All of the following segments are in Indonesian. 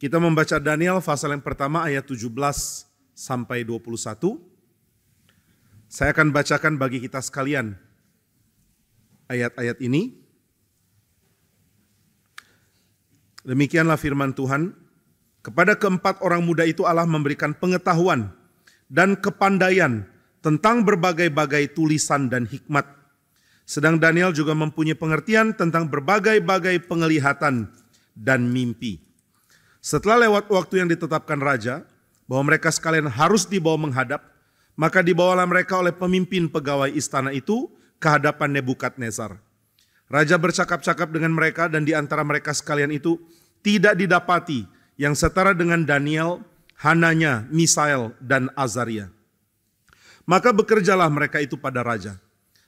Kita membaca Daniel pasal yang pertama ayat 17 sampai 21. Saya akan bacakan bagi kita sekalian ayat-ayat ini. Demikianlah firman Tuhan. Kepada keempat orang muda itu Allah memberikan pengetahuan dan kepandaian tentang berbagai-bagai tulisan dan hikmat. Sedang Daniel juga mempunyai pengertian tentang berbagai-bagai penglihatan dan mimpi. Setelah lewat waktu yang ditetapkan raja, bahwa mereka sekalian harus dibawa menghadap, maka dibawalah mereka oleh pemimpin pegawai istana itu ke hadapan Nebukadnezar. Raja bercakap-cakap dengan mereka dan di antara mereka sekalian itu tidak didapati yang setara dengan Daniel, Hananya, Misael, dan Azaria. Maka bekerjalah mereka itu pada raja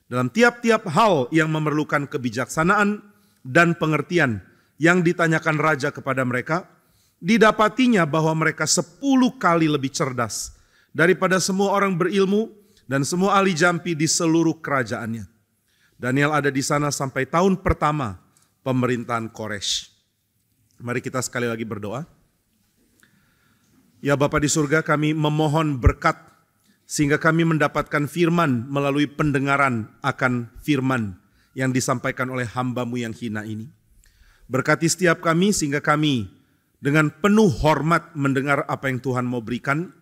dalam tiap-tiap hal yang memerlukan kebijaksanaan dan pengertian yang ditanyakan raja kepada mereka. Didapatinya bahwa mereka 10 kali lebih cerdas daripada semua orang berilmu dan semua ahli jampi di seluruh kerajaannya. Daniel ada di sana sampai tahun pertama pemerintahan Koresh. Mari kita sekali lagi berdoa. Ya Bapa di surga, kami memohon berkat sehingga kami mendapatkan firman melalui pendengaran akan firman yang disampaikan oleh hamba-Mu yang hina ini. Berkati setiap kami sehingga kami dengan penuh hormat mendengar apa yang Tuhan mau berikan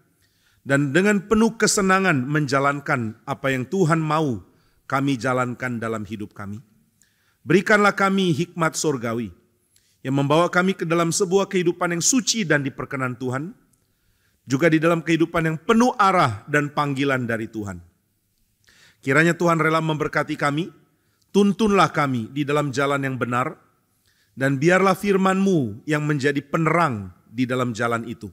dan dengan penuh kesenangan menjalankan apa yang Tuhan mau kami jalankan dalam hidup kami. Berikanlah kami hikmat surgawi yang membawa kami ke dalam sebuah kehidupan yang suci dan diperkenan Tuhan, juga di dalam kehidupan yang penuh arah dan panggilan dari Tuhan. Kiranya Tuhan rela memberkati kami, tuntunlah kami di dalam jalan yang benar, dan biarlah firman-Mu yang menjadi penerang di dalam jalan itu.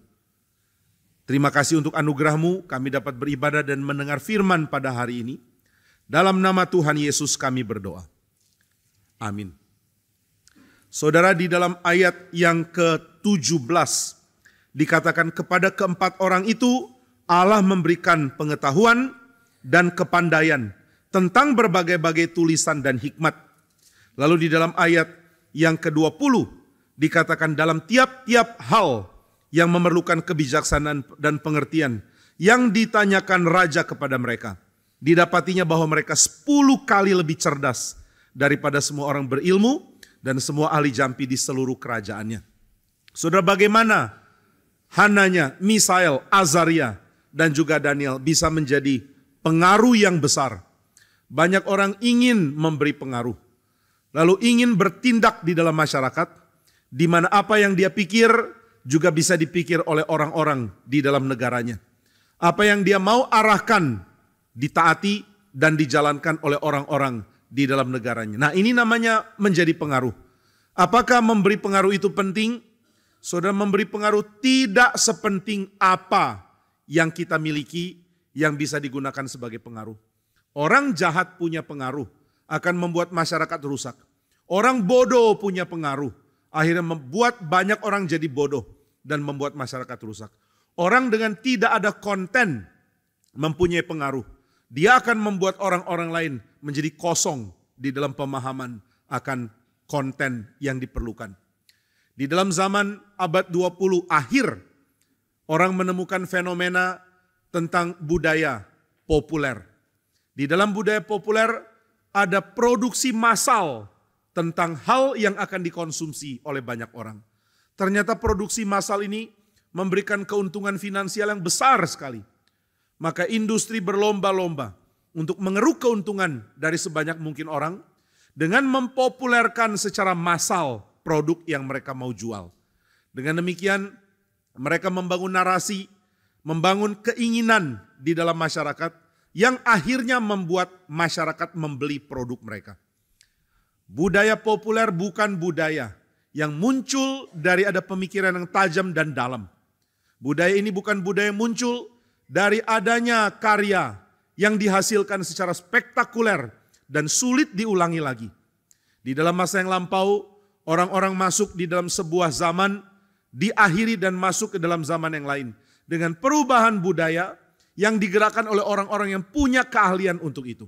Terima kasih untuk anugerah-Mu, kami dapat beribadah dan mendengar firman pada hari ini. Dalam nama Tuhan Yesus kami berdoa. Amin. Saudara, di dalam ayat yang ke-17 dikatakan kepada keempat orang itu Allah memberikan pengetahuan dan kepandaian tentang berbagai-bagai tulisan dan hikmat. Lalu di dalam ayat yang ke-20 dikatakan dalam tiap-tiap hal yang memerlukan kebijaksanaan dan pengertian yang ditanyakan raja kepada mereka. Didapatinya bahwa mereka 10 kali lebih cerdas daripada semua orang berilmu dan semua ahli jampi di seluruh kerajaannya. Saudara, bagaimana Hananya, Misael, Azaria, dan juga Daniel bisa menjadi pengaruh yang besar? Banyak orang ingin memberi pengaruh, lalu ingin bertindak di dalam masyarakat, di mana apa yang dia pikir juga bisa dipikir oleh orang-orang di dalam negaranya. Apa yang dia mau arahkan, ditaati dan dijalankan oleh orang-orang di dalam negaranya. Nah, ini namanya menjadi pengaruh. Apakah memberi pengaruh itu penting? Saudara, memberi pengaruh tidak sepenting apa yang kita miliki yang bisa digunakan sebagai pengaruh. Orang jahat punya pengaruh, akan membuat masyarakat rusak. Orang bodoh punya pengaruh, akhirnya membuat banyak orang jadi bodoh dan membuat masyarakat rusak. Orang dengan tidak ada konten mempunyai pengaruh. Dia akan membuat orang-orang lain menjadi kosong di dalam pemahaman akan konten yang diperlukan. Di dalam zaman abad 20 akhir, orang menemukan fenomena tentang budaya populer. Di dalam budaya populer ada produksi massal tentang hal yang akan dikonsumsi oleh banyak orang. Ternyata produksi massal ini memberikan keuntungan finansial yang besar sekali. Maka industri berlomba-lomba untuk mengeruk keuntungan dari sebanyak mungkin orang dengan mempopulerkan secara massal produk yang mereka mau jual. Dengan demikian mereka membangun narasi, membangun keinginan di dalam masyarakat yang akhirnya membuat masyarakat membeli produk mereka. Budaya populer bukan budaya yang muncul dari ada pemikiran yang tajam dan dalam. Budaya ini bukan budaya muncul dari adanya karya yang dihasilkan secara spektakuler dan sulit diulangi lagi. Di dalam masa yang lampau, orang-orang masuk di dalam sebuah zaman, diakhiri dan masuk ke dalam zaman yang lain. Dengan perubahan budaya yang digerakkan oleh orang-orang yang punya keahlian untuk itu.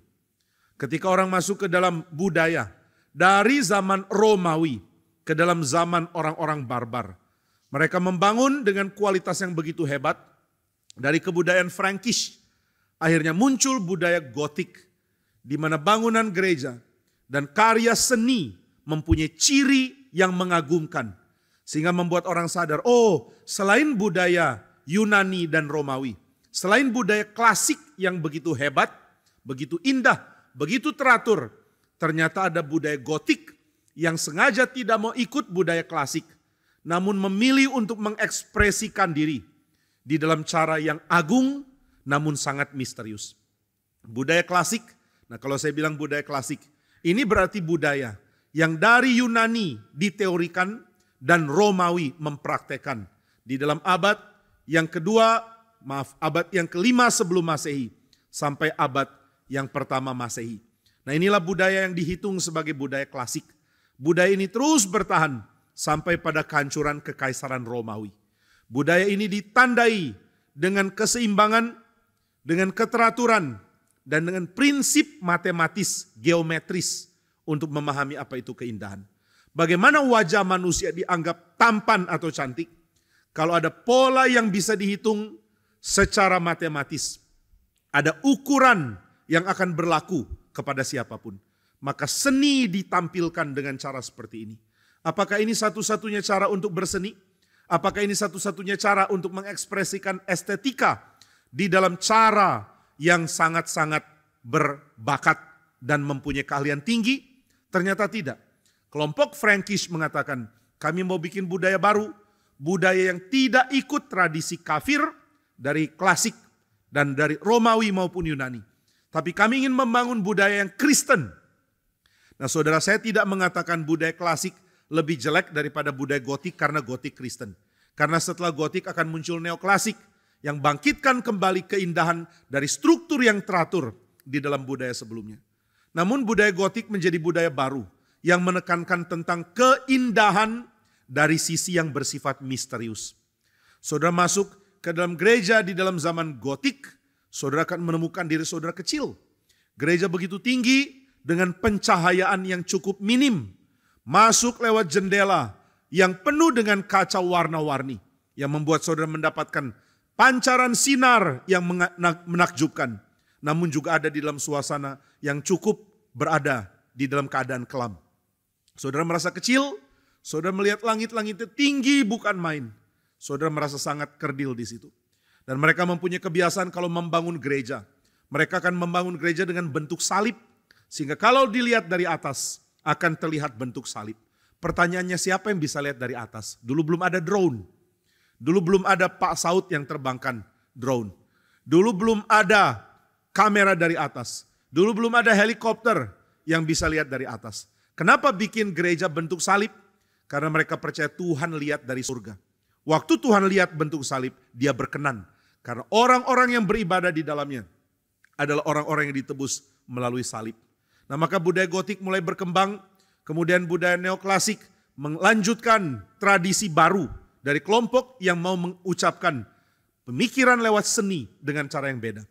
Ketika orang masuk ke dalam budaya, dari zaman Romawi ke dalam zaman orang-orang barbar, Mereka membangun dengan kualitas yang begitu hebat. Dari kebudayaan Frankish, akhirnya muncul budaya Gotik, di mana bangunan gereja dan karya seni mempunyai ciri yang mengagumkan. Sehingga membuat orang sadar, oh selain budaya Yunani dan Romawi, selain budaya klasik yang begitu hebat, begitu indah, begitu teratur, ternyata ada budaya Gotik yang sengaja tidak mau ikut budaya klasik, namun memilih untuk mengekspresikan diri di dalam cara yang agung namun sangat misterius. Budaya klasik, nah kalau saya bilang budaya klasik, ini berarti budaya yang dari Yunani diteorikan dan Romawi mempraktekkan di dalam abad yang kedua, abad yang kelima sebelum Masehi sampai abad yang pertama Masehi. Nah inilah budaya yang dihitung sebagai budaya klasik. Budaya ini terus bertahan sampai pada kehancuran kekaisaran Romawi. Budaya ini ditandai dengan keseimbangan, dengan keteraturan, dan dengan prinsip matematis, geometris untuk memahami apa itu keindahan. Bagaimana wajah manusia dianggap tampan atau cantik? Kalau ada pola yang bisa dihitung secara matematis, ada ukuran yang akan berlaku kepada siapapun. Maka seni ditampilkan dengan cara seperti ini. Apakah ini satu-satunya cara untuk berseni? Apakah ini satu-satunya cara untuk mengekspresikan estetika di dalam cara yang sangat-sangat berbakat dan mempunyai keahlian tinggi? Ternyata tidak. Kelompok Frankish mengatakan, kami mau bikin budaya baru, budaya yang tidak ikut tradisi kafir dari klasik dan dari Romawi maupun Yunani. Tapi kami ingin membangun budaya yang Kristen. Nah saudara, saya tidak mengatakan budaya klasik lebih jelek daripada budaya Gotik karena Gotik Kristen. Karena setelah Gotik akan muncul neoklasik yang bangkitkan kembali keindahan dari struktur yang teratur di dalam budaya sebelumnya. Namun budaya Gotik menjadi budaya baru yang menekankan tentang keindahan dari sisi yang bersifat misterius. Saudara masuk ke dalam gereja di dalam zaman Gotik, saudara akan menemukan diri saudara kecil. Gereja begitu tinggi dengan pencahayaan yang cukup minim. Masuk lewat jendela yang penuh dengan kaca warna-warni yang membuat saudara mendapatkan pancaran sinar yang menakjubkan. Namun juga ada di dalam suasana yang cukup berada di dalam keadaan kelam. Saudara merasa kecil, saudara melihat langit-langitnya tinggi bukan main. Saudara merasa sangat kerdil di situ. Dan mereka mempunyai kebiasaan kalau membangun gereja. Mereka akan membangun gereja dengan bentuk salib. Sehingga kalau dilihat dari atas akan terlihat bentuk salib. Pertanyaannya siapa yang bisa lihat dari atas? Dulu belum ada drone. Dulu belum ada Pak Saud yang terbangkan drone. Dulu belum ada kamera dari atas. Dulu belum ada helikopter yang bisa lihat dari atas. Kenapa bikin gereja bentuk salib? Karena mereka percaya Tuhan lihat dari surga. Waktu Tuhan lihat bentuk salib, dia berkenan. Karena orang-orang yang beribadah di dalamnya adalah orang-orang yang ditebus melalui salib. Nah maka budaya Gotik mulai berkembang, kemudian budaya neoklasik melanjutkan tradisi baru dari kelompok yang mau mengucapkan pemikiran lewat seni dengan cara yang beda.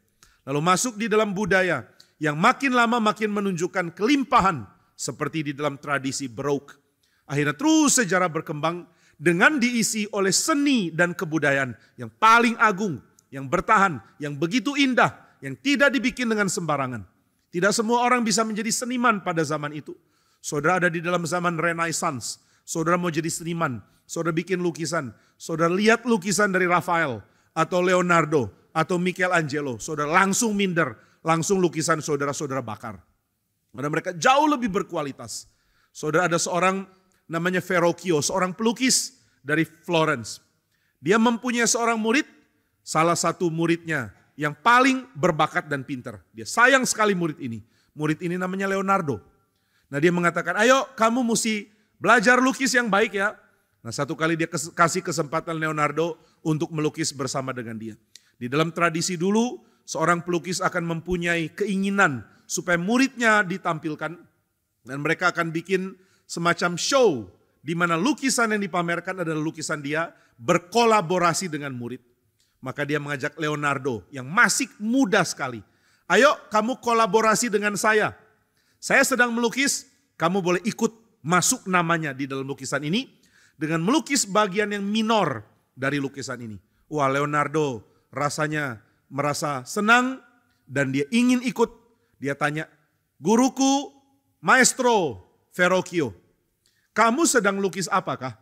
Lalu masuk di dalam budaya yang makin lama makin menunjukkan kelimpahan seperti di dalam tradisi Baroque. Akhirnya terus sejarah berkembang dengan diisi oleh seni dan kebudayaan yang paling agung, yang bertahan, yang begitu indah, yang tidak dibikin dengan sembarangan. Tidak semua orang bisa menjadi seniman pada zaman itu. Saudara ada di dalam zaman Renaissance. Saudara mau jadi seniman. Saudara bikin lukisan. Saudara lihat lukisan dari Raphael atau Leonardo atau Michelangelo. Saudara langsung minder. Langsung lukisan saudara-saudara bakar. Karena mereka jauh lebih berkualitas. Saudara ada seorang namanya Verrocchio. Seorang pelukis dari Florence. Dia mempunyai seorang murid. Salah satu muridnya yang paling berbakat dan pintar. Dia sayang sekali murid ini. Murid ini namanya Leonardo. Nah dia mengatakan, ayo kamu mesti belajar lukis yang baik ya. Nah satu kali dia kasih kesempatan Leonardo untuk melukis bersama dengan dia. Di dalam tradisi dulu, seorang pelukis akan mempunyai keinginan supaya muridnya ditampilkan. Dan mereka akan bikin semacam show di mana lukisan yang dipamerkan adalah lukisan dia berkolaborasi dengan murid. Maka dia mengajak Leonardo yang masih muda sekali. Ayo kamu kolaborasi dengan saya. Saya sedang melukis, kamu boleh ikut masuk namanya di dalam lukisan ini. dengan melukis bagian yang minor dari lukisan ini. Wah, Leonardo rasanya merasa senang dan dia ingin ikut. Dia tanya, "Guruku, Maestro Verrocchio, kamu sedang lukis apakah?"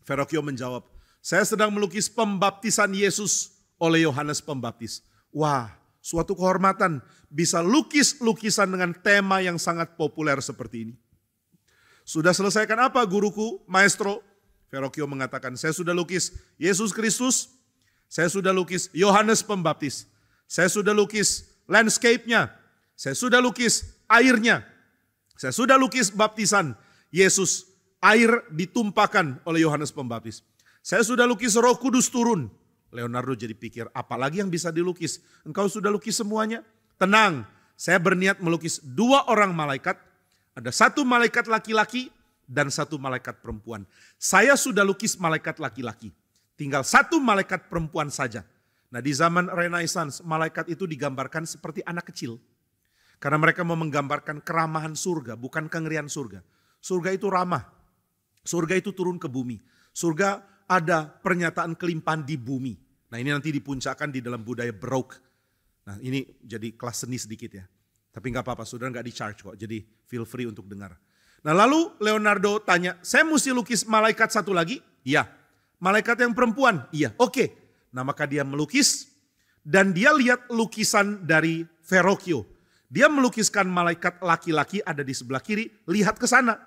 Verrocchio menjawab, "Saya sedang melukis pembaptisan Yesus oleh Yohanes Pembaptis." Wah, suatu kehormatan bisa lukis lukisan dengan tema yang sangat populer seperti ini. "Sudah selesaikan apa guruku, Maestro?" Verrocchio mengatakan, "Saya sudah lukis Yesus Kristus, saya sudah lukis Yohanes Pembaptis, saya sudah lukis landscape-nya, saya sudah lukis airnya, saya sudah lukis baptisan Yesus, air ditumpahkan oleh Yohanes Pembaptis. Saya sudah lukis Roh Kudus turun." Leonardo jadi pikir, apalagi yang bisa dilukis? Engkau sudah lukis semuanya? Tenang, saya berniat melukis 2 orang malaikat. Ada 1 malaikat laki-laki dan 1 malaikat perempuan. Saya sudah lukis malaikat laki-laki. Tinggal 1 malaikat perempuan saja. Nah, di zaman Renaissance, malaikat itu digambarkan seperti anak kecil. Karena mereka mau menggambarkan keramahan surga, bukan kengerian surga. Surga itu ramah. Surga itu turun ke bumi. Surga ada pernyataan kelimpahan di bumi. Nah, ini nanti dipuncakkan di dalam budaya Baroque. Nah, ini jadi kelas seni sedikit ya. Tapi nggak apa-apa, saudara nggak di-charge kok. Jadi feel free untuk dengar. Nah, lalu Leonardo tanya, "Saya mesti lukis malaikat 1 lagi?" "Iya." "Malaikat yang perempuan?" "Iya." "Oke." Nah, maka dia melukis dan dia lihat lukisan dari Verrocchio. Dia melukiskan malaikat laki-laki ada di sebelah kiri, lihat ke sana.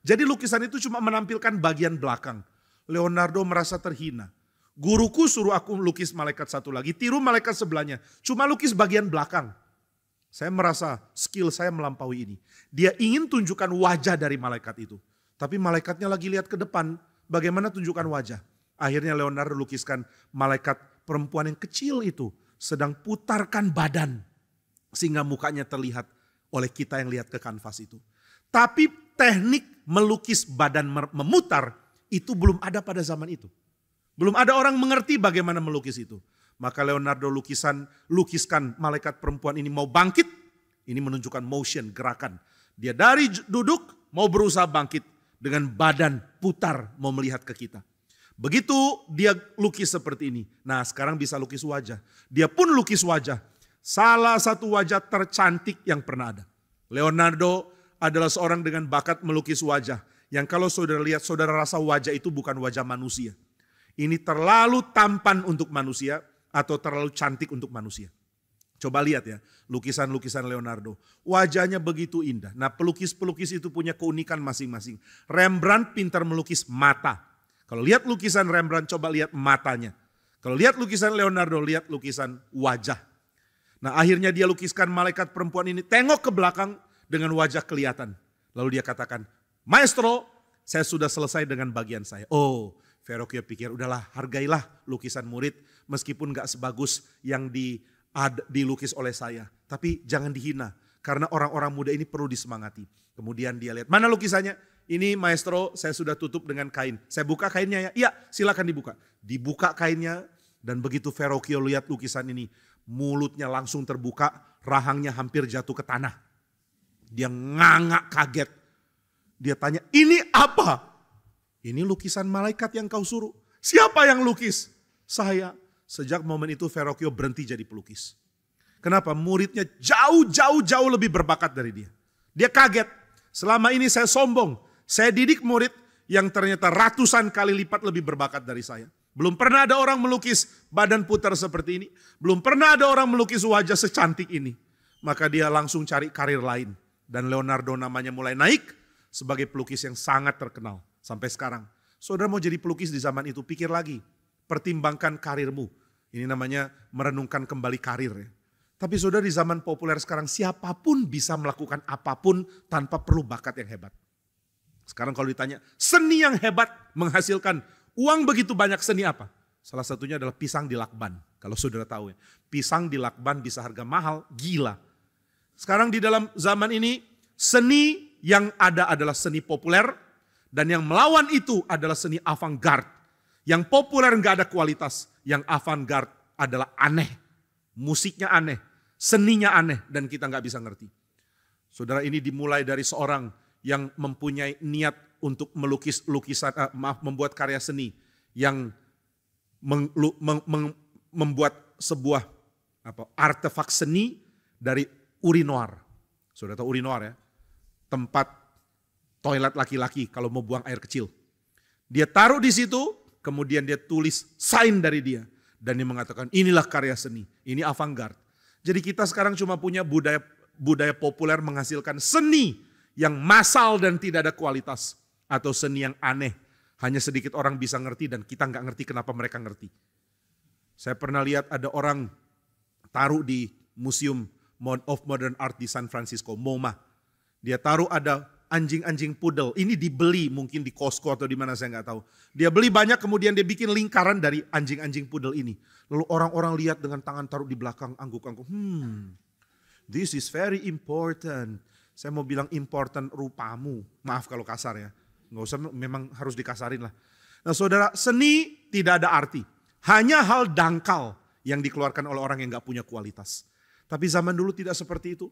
Jadi lukisan itu cuma menampilkan bagian belakang. Leonardo merasa terhina. "Guruku suruh aku lukis malaikat 1 lagi, tiru malaikat sebelahnya. Cuma lukis bagian belakang." Saya merasa skill saya melampaui ini. Dia ingin tunjukkan wajah dari malaikat itu. Tapi malaikatnya lagi lihat ke depan, bagaimana tunjukkan wajah. Akhirnya Leonardo lukiskan malaikat perempuan yang kecil itu sedang putarkan badan. Sehingga mukanya terlihat oleh kita yang lihat ke kanvas itu. Tapi teknik melukis badan memutar itu belum ada pada zaman itu. Belum ada orang mengerti bagaimana melukis itu. Maka Leonardo lukiskan malaikat perempuan ini mau bangkit. Ini menunjukkan motion, gerakan. Dia dari duduk mau berusaha bangkit. Dengan badan putar mau melihat ke kita. Begitu dia lukis seperti ini. Nah, sekarang bisa lukis wajah. Dia pun lukis wajah. Salah satu wajah tercantik yang pernah ada. Leonardo adalah seorang dengan bakat melukis wajah. Yang kalau saudara lihat, saudara rasa wajah itu bukan wajah manusia. Ini terlalu tampan untuk manusia atau terlalu cantik untuk manusia. Coba lihat ya, lukisan-lukisan Leonardo. Wajahnya begitu indah. Nah, pelukis-pelukis itu punya keunikan masing-masing. Rembrandt pintar melukis mata. Kalau lihat lukisan Rembrandt, coba lihat matanya. Kalau lihat lukisan Leonardo, lihat lukisan wajah. Nah, akhirnya dia lukiskan malaikat perempuan ini, tengok ke belakang dengan wajah kelihatan. Lalu dia katakan, "Maestro, saya sudah selesai dengan bagian saya." Oh, Verrocchio pikir, udahlah, hargailah lukisan murid meskipun gak sebagus yang dilukis oleh saya. Tapi jangan dihina, karena orang-orang muda ini perlu disemangati. Kemudian dia lihat, "Mana lukisannya?" "Ini Maestro, saya sudah tutup dengan kain." "Saya buka kainnya ya?" "Iya, silakan dibuka." Dibuka kainnya dan begitu Verrocchio lihat lukisan ini, mulutnya langsung terbuka, rahangnya hampir jatuh ke tanah. Dia ngangak kaget. Dia tanya, "Ini apa?" "Ini lukisan malaikat yang kau suruh." "Siapa yang lukis?" "Saya." Sejak momen itu Verrocchio berhenti jadi pelukis. Kenapa? Muridnya jauh lebih berbakat dari dia. Dia kaget. Selama ini saya sombong. Saya didik murid yang ternyata ratusan kali lipat lebih berbakat dari saya. Belum pernah ada orang melukis badan putar seperti ini. Belum pernah ada orang melukis wajah secantik ini. Maka dia langsung cari karir lain. Dan Leonardo namanya mulai naik sebagai pelukis yang sangat terkenal. Sampai sekarang. Saudara mau jadi pelukis di zaman itu, pikir lagi. Pertimbangkan karirmu. Ini namanya merenungkan kembali karir ya. Tapi saudara, di zaman populer sekarang siapapun bisa melakukan apapun tanpa perlu bakat yang hebat. Sekarang kalau ditanya, seni yang hebat menghasilkan uang begitu banyak, seni apa? Salah satunya adalah pisang di lakban. Kalau saudara tahu ya, pisang di lakban bisa harga mahal, gila. Sekarang di dalam zaman ini, seni yang ada adalah seni populer, dan yang melawan itu adalah seni avant-garde. Yang populer nggak ada kualitas, yang avant-garde adalah aneh. Musiknya aneh, seninya aneh, dan kita nggak bisa ngerti. Saudara, ini dimulai dari seorang yang mempunyai niat untuk membuat karya seni yang membuat sebuah artefak seni dari urinoir. Sudah tahu urinoir ya? Tempat toilet laki-laki kalau mau buang air kecil. Dia taruh di situ, kemudian dia tulis sign dari dia. Dan dia mengatakan inilah karya seni, ini avant-garde. Jadi kita sekarang cuma punya budaya populer menghasilkan seni yang massal dan tidak ada kualitas. Atau seni yang aneh, hanya sedikit orang bisa ngerti dan kita nggak ngerti kenapa mereka ngerti. Saya pernah lihat ada orang taruh di Museum of Modern Art di San Francisco, MoMA. Dia taruh ada anjing-anjing pudel. Ini dibeli mungkin di Costco atau di mana saya nggak tahu. Dia beli banyak kemudian dia bikin lingkaran dari anjing-anjing pudel ini. Lalu orang-orang lihat dengan tangan taruh di belakang angguk-angguk. This is very important. Saya mau bilang important rupamu. Maaf kalau kasar ya. Nggak usah, memang harus dikasarin lah. Nah saudara, seni tidak ada arti. Hanya hal dangkal yang dikeluarkan oleh orang yang nggak punya kualitas. Tapi zaman dulu tidak seperti itu.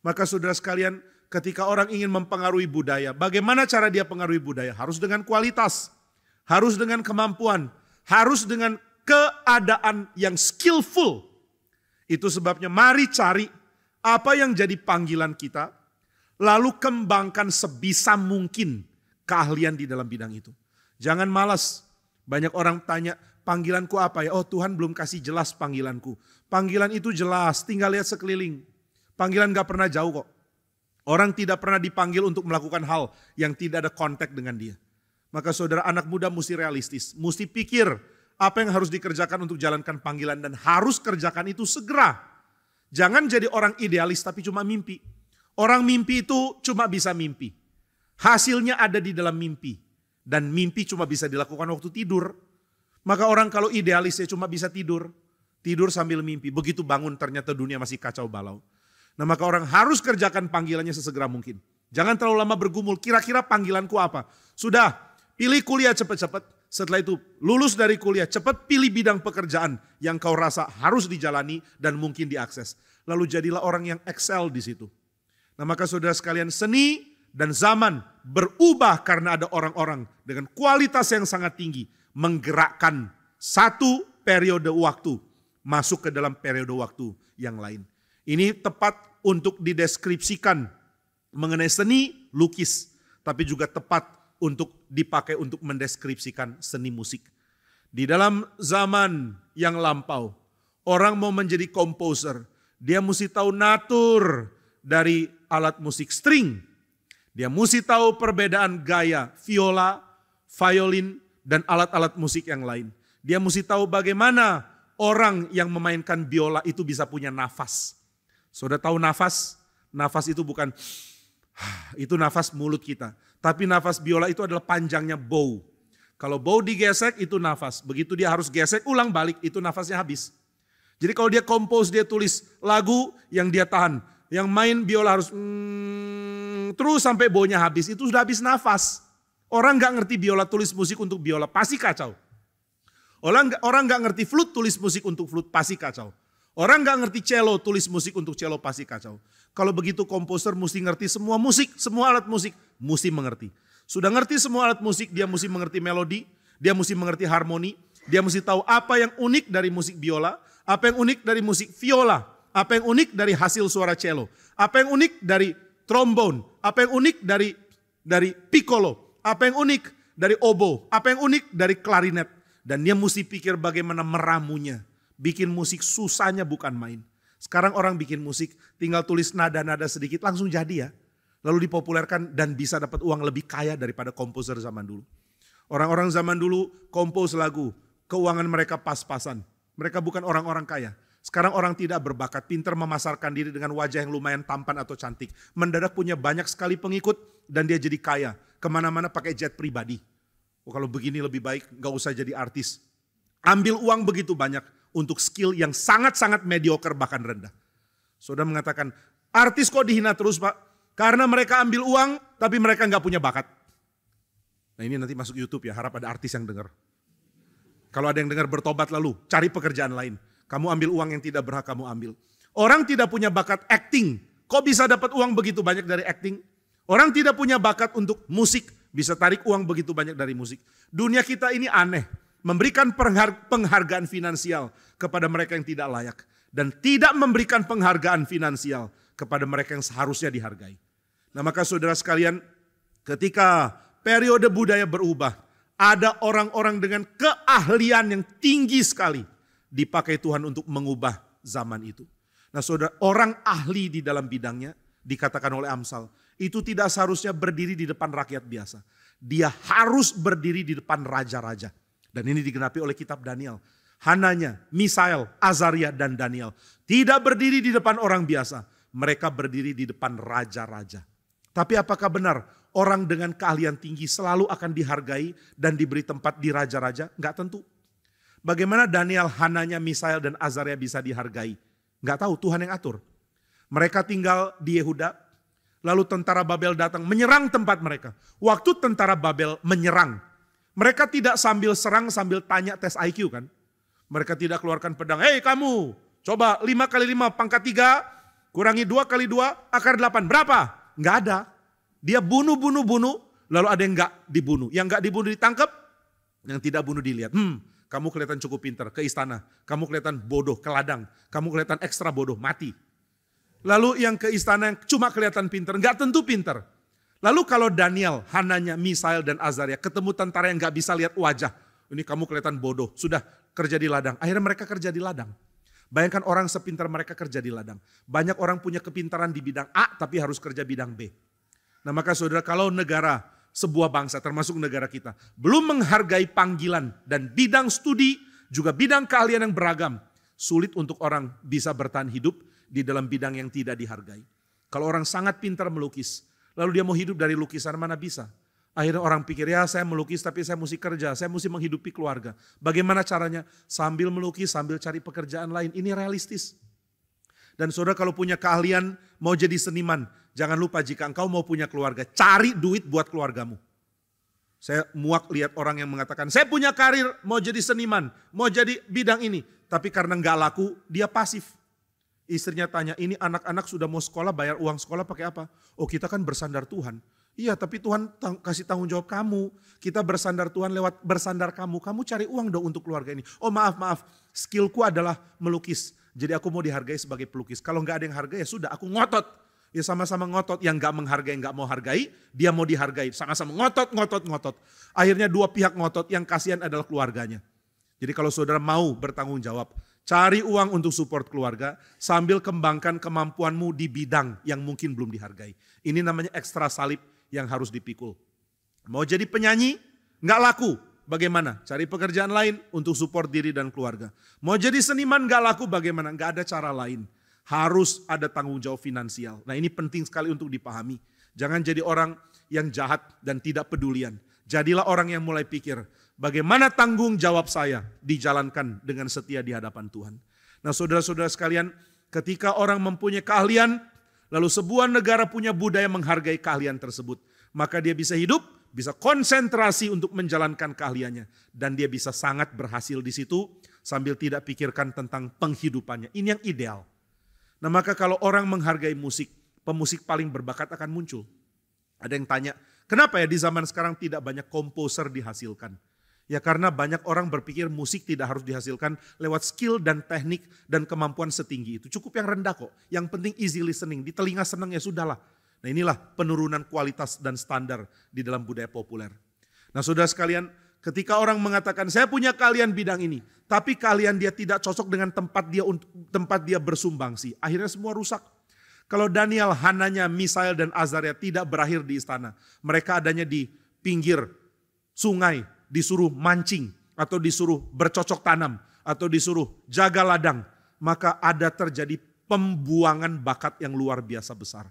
Maka saudara sekalian, ketika orang ingin mempengaruhi budaya, bagaimana cara dia pengaruhi budaya? Harus dengan kualitas, harus dengan kemampuan, harus dengan keadaan yang skillful. Itu sebabnya mari cari apa yang jadi panggilan kita, lalu kembangkan sebisa mungkin keahlian di dalam bidang itu. Jangan malas. Banyak orang tanya, panggilanku apa ya? Oh Tuhan belum kasih jelas panggilanku. Panggilan itu jelas, tinggal lihat sekeliling. Panggilan gak pernah jauh kok. Orang tidak pernah dipanggil untuk melakukan hal yang tidak ada kontak dengan dia. Maka saudara anak muda mesti realistis. Mesti pikir apa yang harus dikerjakan untuk jalankan panggilan dan harus kerjakan itu segera. Jangan jadi orang idealis tapi cuma mimpi. Orang mimpi itu cuma bisa mimpi. Hasilnya ada di dalam mimpi. Dan mimpi cuma bisa dilakukan waktu tidur. Maka orang kalau idealis ya cuma bisa tidur. Tidur sambil mimpi. Begitu bangun ternyata dunia masih kacau balau. Nah maka orang harus kerjakan panggilannya sesegera mungkin. Jangan terlalu lama bergumul, kira-kira panggilanku apa? Sudah, pilih kuliah cepat-cepat. Setelah itu lulus dari kuliah, cepat pilih bidang pekerjaan yang kau rasa harus dijalani dan mungkin diakses. Lalu jadilah orang yang excel di situ. Nah maka saudara sekalian, seni dan zaman berubah karena ada orang-orang dengan kualitas yang sangat tinggi. Menggerakkan satu periode waktu masuk ke dalam periode waktu yang lain. Ini tepat untuk dideskripsikan mengenai seni lukis, tapi juga tepat untuk dipakai untuk mendeskripsikan seni musik. Di dalam zaman yang lampau, orang mau menjadi komposer, dia mesti tahu natur dari alat musik string. Dia mesti tahu perbedaan gaya viola, violin, dan alat-alat musik yang lain. Dia mesti tahu bagaimana orang yang memainkan biola itu bisa punya nafas. Saudara tahu nafas? Nafas itu bukan, itu nafas mulut kita. Tapi nafas biola itu adalah panjangnya bow. Kalau bow digesek itu nafas. Begitu dia harus gesek ulang balik itu nafasnya habis. Jadi kalau dia compose, dia tulis lagu yang dia tahan. Yang main biola harus terus sampai bownya habis. Itu sudah habis nafas. Orang gak ngerti biola tulis musik untuk biola pasti kacau. Orang gak ngerti flute tulis musik untuk flute pasti kacau. Orang gak ngerti cello, tulis musik untuk cello pasti kacau. Kalau begitu komposer mesti ngerti semua musik, semua alat musik, mesti mengerti. Sudah ngerti semua alat musik, dia mesti mengerti melodi, dia mesti mengerti harmoni, dia mesti tahu apa yang unik dari musik biola, apa yang unik dari musik viola, apa yang unik dari hasil suara cello, apa yang unik dari trombone, apa yang unik dari piccolo, apa yang unik dari oboe, apa yang unik dari klarinet. Dan dia mesti pikir bagaimana meramunya. Bikin musik susahnya bukan main. Sekarang orang bikin musik tinggal tulis nada-nada sedikit langsung jadi ya. Lalu dipopulerkan dan bisa dapat uang lebih kaya daripada komposer zaman dulu. Orang-orang zaman dulu compose lagu, keuangan mereka pas-pasan. Mereka bukan orang-orang kaya. Sekarang orang tidak berbakat, pintar memasarkan diri dengan wajah yang lumayan tampan atau cantik. Mendadak punya banyak sekali pengikut dan dia jadi kaya. Kemana-mana pakai jet pribadi. Oh, kalau begini lebih baik gak usah jadi artis. Ambil uang begitu banyak untuk skill yang sangat-sangat mediocre bahkan rendah. Saudara mengatakan, artis kok dihina terus Pak? Karena mereka ambil uang tapi mereka gak punya bakat. Nah ini nanti masuk YouTube ya, harap ada artis yang dengar. Kalau ada yang dengar bertobat lalu, cari pekerjaan lain. Kamu ambil uang yang tidak berhak kamu ambil. Orang tidak punya bakat acting, kok bisa dapat uang begitu banyak dari acting? Orang tidak punya bakat untuk musik, bisa tarik uang begitu banyak dari musik. Dunia kita ini aneh, memberikan penghargaan finansial kepada mereka yang tidak layak. Dan tidak memberikan penghargaan finansial kepada mereka yang seharusnya dihargai. Nah maka saudara sekalian, ketika periode budaya berubah, ada orang-orang dengan keahlian yang tinggi sekali dipakai Tuhan untuk mengubah zaman itu. Nah saudara, orang ahli di dalam bidangnya dikatakan oleh Amsal, itu tidak seharusnya berdiri di depan rakyat biasa. Dia harus berdiri di depan raja-raja. Dan ini digenapi oleh kitab Daniel. Hananya, Misael, Azaria, dan Daniel tidak berdiri di depan orang biasa. Mereka berdiri di depan raja-raja. Tapi apakah benar orang dengan keahlian tinggi selalu akan dihargai dan diberi tempat di raja-raja? Enggak tentu. Bagaimana Daniel, Hananya, Misael, dan Azaria bisa dihargai? Enggak tahu, Tuhan yang atur. Mereka tinggal di Yehuda, lalu tentara Babel datang menyerang tempat mereka. Waktu tentara Babel menyerang, mereka tidak sambil serang sambil tanya tes IQ kan. Mereka tidak keluarkan pedang. Hei kamu, coba 5 kali 5 pangkat 3, kurangi 2 kali 2, akar 8. Berapa? Enggak ada. Dia bunuh, lalu ada yang enggak dibunuh. Yang enggak dibunuh ditangkap, yang tidak bunuh dilihat. Kamu kelihatan cukup pintar, ke istana. Kamu kelihatan bodoh, ke ladang. Kamu kelihatan ekstra bodoh, mati. Lalu yang ke istana yang cuma kelihatan pintar, enggak tentu pintar. Lalu kalau Daniel, Hananya, Misael, dan Azaria ketemu tentara yang enggak bisa lihat wajah. Ini kamu kelihatan bodoh, sudah kerja di ladang. Akhirnya mereka kerja di ladang. Bayangkan orang sepintar mereka kerja di ladang. Banyak orang punya kepintaran di bidang A tapi harus kerja bidang B. Nah maka saudara, kalau negara, sebuah bangsa termasuk negara kita, belum menghargai panggilan dan bidang studi, juga bidang keahlian yang beragam, sulit untuk orang bisa bertahan hidup di dalam bidang yang tidak dihargai. Kalau orang sangat pintar melukis, lalu dia mau hidup dari lukisan, mana bisa? Akhirnya orang pikir, ya saya melukis tapi saya mesti kerja, saya mesti menghidupi keluarga. Bagaimana caranya? Sambil melukis, sambil cari pekerjaan lain. Ini realistis. Dan saudara kalau punya keahlian, mau jadi seniman, jangan lupa jika engkau mau punya keluarga, cari duit buat keluargamu. Saya muak lihat orang yang mengatakan, saya punya karir, mau jadi seniman, mau jadi bidang ini. Tapi karena nggak laku, dia pasif. Istrinya tanya, ini anak-anak sudah mau sekolah, bayar uang sekolah pakai apa? Oh kita kan bersandar Tuhan. Iya tapi Tuhan kasih tanggung jawab kamu. Kita bersandar Tuhan lewat bersandar kamu. Kamu cari uang dong untuk keluarga ini. Oh maaf, skillku adalah melukis. Jadi aku mau dihargai sebagai pelukis. Kalau nggak ada yang hargai ya sudah aku ngotot. Ya sama-sama ngotot, yang nggak menghargai, nggak mau hargai, dia mau dihargai. Sama-sama ngotot. Akhirnya dua pihak ngotot, yang kasihan adalah keluarganya. Jadi kalau saudara mau bertanggung jawab, cari uang untuk support keluarga, sambil kembangkan kemampuanmu di bidang yang mungkin belum dihargai. Ini namanya ekstra salib yang harus dipikul. Mau jadi penyanyi, nggak laku. Bagaimana? Cari pekerjaan lain untuk support diri dan keluarga. Mau jadi seniman nggak laku, bagaimana? Nggak ada cara lain. Harus ada tanggung jawab finansial. Nah ini penting sekali untuk dipahami. Jangan jadi orang yang jahat dan tidak pedulian. Jadilah orang yang mulai pikir, bagaimana tanggung jawab saya dijalankan dengan setia di hadapan Tuhan. Nah saudara-saudara sekalian, ketika orang mempunyai keahlian, lalu sebuah negara punya budaya menghargai keahlian tersebut, maka dia bisa hidup, bisa konsentrasi untuk menjalankan keahliannya. Dan dia bisa sangat berhasil di situ sambil tidak pikirkan tentang penghidupannya. Ini yang ideal. Nah maka kalau orang menghargai musik, pemusik paling berbakat akan muncul. Ada yang tanya, kenapa ya di zaman sekarang tidak banyak komposer dihasilkan? Ya karena banyak orang berpikir musik tidak harus dihasilkan lewat skill dan teknik dan kemampuan setinggi itu. Cukup yang rendah kok, yang penting easy listening, di telinga senang ya sudahlah. Nah inilah penurunan kualitas dan standar di dalam budaya populer. Nah saudara sekalian, ketika orang mengatakan saya punya keahlian bidang ini, tapi keahlian dia tidak cocok dengan tempat dia bersumbangsi, akhirnya semua rusak. Kalau Daniel, Hananya, Misael, dan Azaria tidak berakhir di istana, mereka adanya di pinggir sungai, disuruh mancing, atau disuruh bercocok tanam, atau disuruh jaga ladang, maka ada terjadi pembuangan bakat yang luar biasa besar.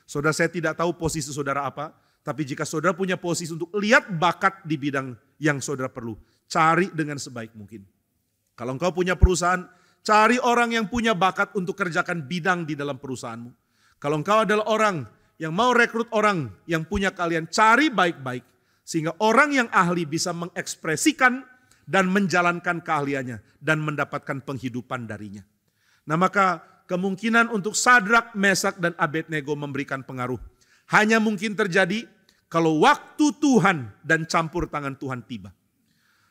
Saudara, saya tidak tahu posisi saudara apa, tapi jika saudara punya posisi untuk lihat bakat di bidang yang saudara perlu, cari dengan sebaik mungkin. Kalau engkau punya perusahaan, cari orang yang punya bakat untuk kerjakan bidang di dalam perusahaanmu. Kalau engkau adalah orang yang mau rekrut orang yang punya keahlian, cari baik-baik. Sehingga orang yang ahli bisa mengekspresikan dan menjalankan keahliannya dan mendapatkan penghidupan darinya. Nah maka kemungkinan untuk Sadrak, Mesak, dan Abednego memberikan pengaruh hanya mungkin terjadi kalau waktu Tuhan dan campur tangan Tuhan tiba.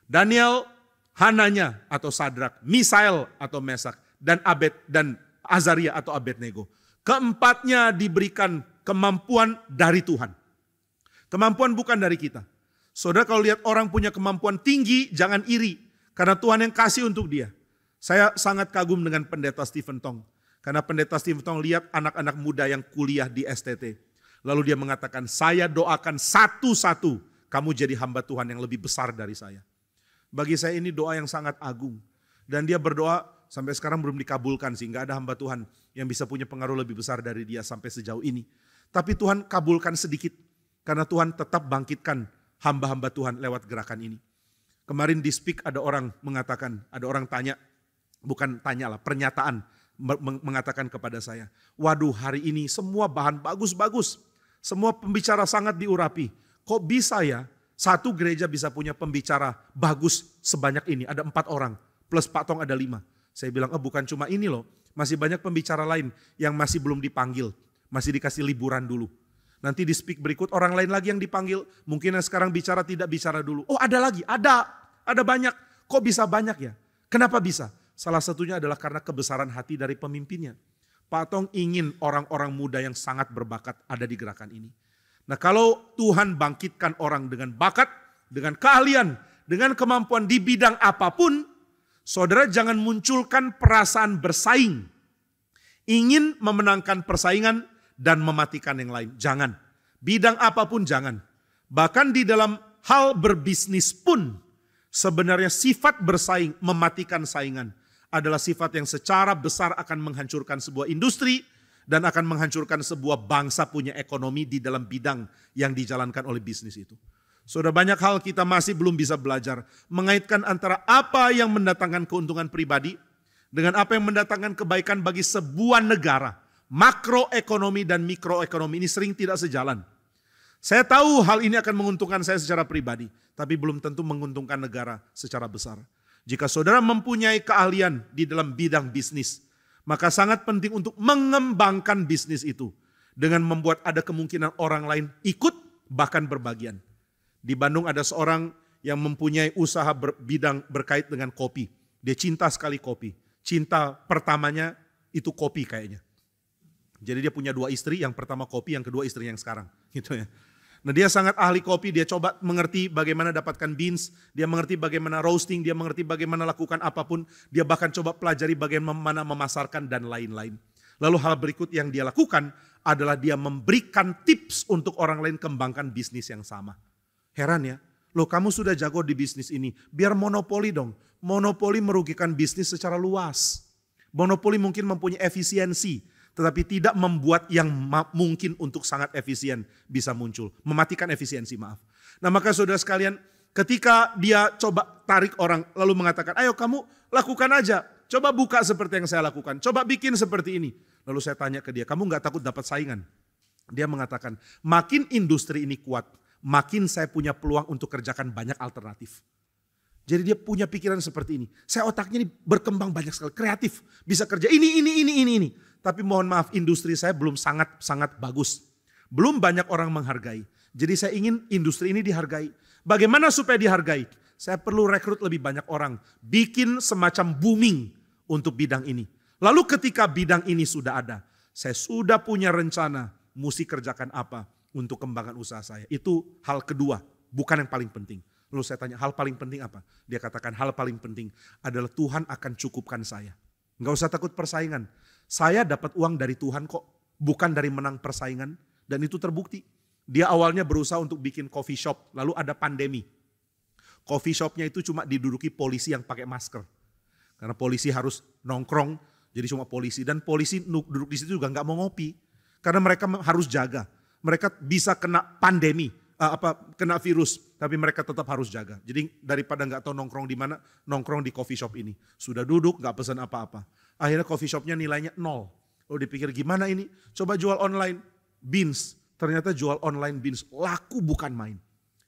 Daniel, Hananya atau Sadrak, Misael atau Mesak, dan Azaria atau Abednego. Keempatnya diberikan kemampuan dari Tuhan. Kemampuan bukan dari kita. Saudara kalau lihat orang punya kemampuan tinggi, jangan iri. Karena Tuhan yang kasih untuk dia. Saya sangat kagum dengan pendeta Stephen Tong. Karena pendeta Stephen Tong lihat anak-anak muda yang kuliah di STT. Lalu dia mengatakan, saya doakan satu-satu kamu jadi hamba Tuhan yang lebih besar dari saya. Bagi saya ini doa yang sangat agung. Dan dia berdoa sampai sekarang belum dikabulkan sehingga ada hamba Tuhan yang bisa punya pengaruh lebih besar dari dia sampai sejauh ini. Tapi Tuhan kabulkan sedikit. Karena Tuhan tetap bangkitkan hamba-hamba Tuhan lewat gerakan ini. Kemarin di Speak ada orang mengatakan, ada orang tanya, bukan tanya lah, pernyataan mengatakan kepada saya, waduh hari ini semua bahan bagus-bagus, semua pembicara sangat diurapi. Kok bisa ya satu gereja bisa punya pembicara bagus sebanyak ini, ada 4 orang, plus Pak Tong ada 5. Saya bilang, bukan cuma ini loh, masih banyak pembicara lain yang masih belum dipanggil, masih dikasih liburan dulu. Nanti di Speak berikut orang lain lagi yang dipanggil, mungkin yang sekarang bicara tidak bicara dulu. Oh ada lagi, ada banyak. Kok bisa banyak ya? Kenapa bisa? Salah satunya adalah karena kebesaran hati dari pemimpinnya. Pak Tong ingin orang-orang muda yang sangat berbakat ada di gerakan ini. Nah kalau Tuhan bangkitkan orang dengan bakat, dengan keahlian, dengan kemampuan di bidang apapun, saudara jangan munculkan perasaan bersaing. Ingin memenangkan persaingan dan mematikan yang lain. Jangan. Bidang apapun jangan. Bahkan di dalam hal berbisnis pun sebenarnya sifat bersaing, mematikan saingan adalah sifat yang secara besar akan menghancurkan sebuah industri dan akan menghancurkan sebuah bangsa punya ekonomi di dalam bidang yang dijalankan oleh bisnis itu. Sudah banyak hal kita masih belum bisa belajar mengaitkan antara apa yang mendatangkan keuntungan pribadi dengan apa yang mendatangkan kebaikan bagi sebuah negara. Makroekonomi dan mikroekonomi ini sering tidak sejalan. Saya tahu hal ini akan menguntungkan saya secara pribadi, tapi belum tentu menguntungkan negara secara besar. Jika saudara mempunyai keahlian di dalam bidang bisnis, maka sangat penting untuk mengembangkan bisnis itu dengan membuat ada kemungkinan orang lain ikut bahkan berbagian. Di Bandung ada seorang yang mempunyai usaha bidang berkait dengan kopi. Dia cinta sekali kopi. Cinta pertamanya itu kopi kayaknya. Jadi dia punya 2 istri, yang pertama kopi, yang kedua istri yang sekarang. Gitu ya. Nah dia sangat ahli kopi, dia coba mengerti bagaimana dapatkan beans, dia mengerti bagaimana roasting, dia mengerti bagaimana lakukan apapun, dia bahkan coba pelajari bagaimana memasarkan dan lain-lain. Lalu hal berikut yang dia lakukan adalah dia memberikan tips untuk orang lain kembangkan bisnis yang sama. Heran ya, loh kamu sudah jago di bisnis ini, biar monopoli dong. Monopoli merugikan bisnis secara luas. Monopoli mungkin mempunyai efisiensi, tetapi tidak membuat yang mungkin untuk sangat efisien bisa muncul. Mematikan efisiensi, maaf. Nah maka saudara sekalian, ketika dia coba tarik orang lalu mengatakan, ayo kamu lakukan aja. Coba buka seperti yang saya lakukan. Coba bikin seperti ini. Lalu saya tanya ke dia, kamu gak takut dapat saingan? Dia mengatakan, makin industri ini kuat, makin saya punya peluang untuk kerjakan banyak alternatif. Jadi dia punya pikiran seperti ini. Saya otaknya ini berkembang banyak sekali, kreatif. Bisa kerja ini. Tapi mohon maaf, industri saya belum sangat bagus. Belum banyak orang menghargai. Jadi saya ingin industri ini dihargai. Bagaimana supaya dihargai? Saya perlu rekrut lebih banyak orang. Bikin semacam booming untuk bidang ini. Lalu ketika bidang ini sudah ada, saya sudah punya rencana mesti kerjakan apa untuk kembangkan usaha saya. Itu hal kedua, bukan yang paling penting. Lalu saya tanya, hal paling penting apa? Dia katakan hal paling penting adalah Tuhan akan cukupkan saya. Enggak usah takut persaingan. Saya dapat uang dari Tuhan kok, bukan dari menang persaingan. Dan itu terbukti. Dia awalnya berusaha untuk bikin coffee shop, lalu ada pandemi. Coffee shopnya itu cuma diduduki polisi yang pakai masker. Karena polisi harus nongkrong, jadi cuma polisi. Dan polisi duduk di situ juga nggak mau ngopi. Karena mereka harus jaga. Mereka bisa kena pandemi, kena virus, tapi mereka tetap harus jaga. Jadi daripada nggak tahu nongkrong di mana, nongkrong di coffee shop ini. Sudah duduk, nggak pesan apa-apa. Akhirnya coffee shopnya nilainya 0. Lalu dipikir gimana ini? Coba jual online beans. Ternyata jual online beans laku bukan main.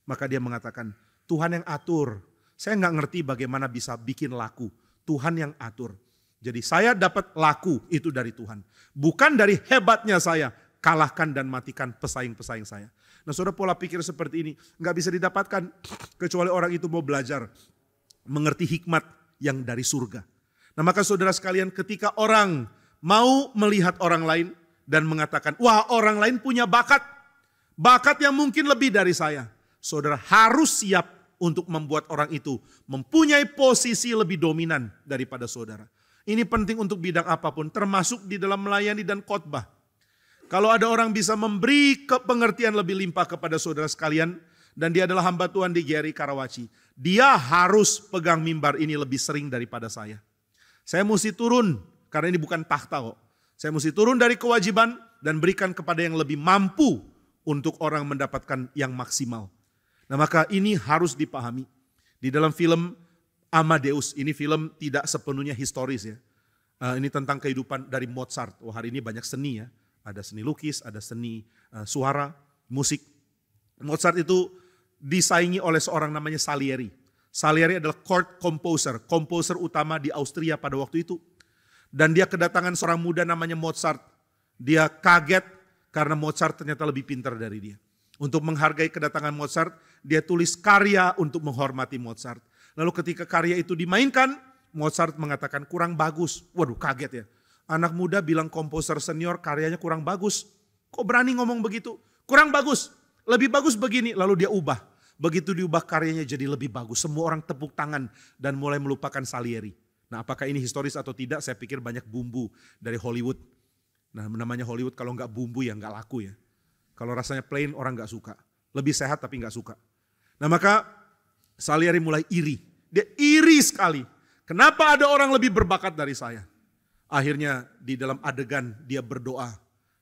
Maka dia mengatakan, Tuhan yang atur. Saya nggak ngerti bagaimana bisa bikin laku. Tuhan yang atur. Jadi saya dapat laku itu dari Tuhan. Bukan dari hebatnya saya kalahkan dan matikan pesaing-pesaing saya. Nah saudara, pola pikir seperti ini nggak bisa didapatkan kecuali orang itu mau belajar mengerti hikmat yang dari surga. Nah maka saudara sekalian, ketika orang mau melihat orang lain dan mengatakan, wah orang lain punya bakat yang mungkin lebih dari saya. Saudara harus siap untuk membuat orang itu mempunyai posisi lebih dominan daripada saudara. Ini penting untuk bidang apapun, termasuk di dalam melayani dan khotbah. Kalau ada orang bisa memberi pengertian lebih limpah kepada saudara sekalian, dan dia adalah hamba Tuhan di GRI Karawaci, dia harus pegang mimbar ini lebih sering daripada saya. Saya mesti turun, karena ini bukan tahta kok. Saya mesti turun dari kewajiban dan berikan kepada yang lebih mampu untuk orang mendapatkan yang maksimal. Nah maka ini harus dipahami. Di dalam film Amadeus, ini film tidak sepenuhnya historis ya. Ini tentang kehidupan dari Mozart. Wah hari ini banyak seni ya. Ada seni lukis, ada seni suara, musik. Mozart itu disaingi oleh seorang namanya Salieri. Salieri adalah court composer, komposer utama di Austria pada waktu itu. Dan dia kedatangan seorang muda namanya Mozart. Dia kaget karena Mozart ternyata lebih pintar dari dia. Untuk menghargai kedatangan Mozart, dia tulis karya untuk menghormati Mozart. Lalu ketika karya itu dimainkan, Mozart mengatakan kurang bagus. Waduh kaget ya. Anak muda bilang komposer senior karyanya kurang bagus. Kok berani ngomong begitu? Kurang bagus, lebih bagus begini. Lalu dia ubah. Begitu diubah karyanya jadi lebih bagus. Semua orang tepuk tangan dan mulai melupakan Salieri. Nah apakah ini historis atau tidak? Saya pikir banyak bumbu dari Hollywood. Nah namanya Hollywood kalau nggak bumbu ya nggak laku ya. Kalau rasanya plain orang nggak suka. Lebih sehat tapi nggak suka. Nah maka Salieri mulai iri. Dia iri sekali. Kenapa ada orang lebih berbakat dari saya? Akhirnya di dalam adegan dia berdoa.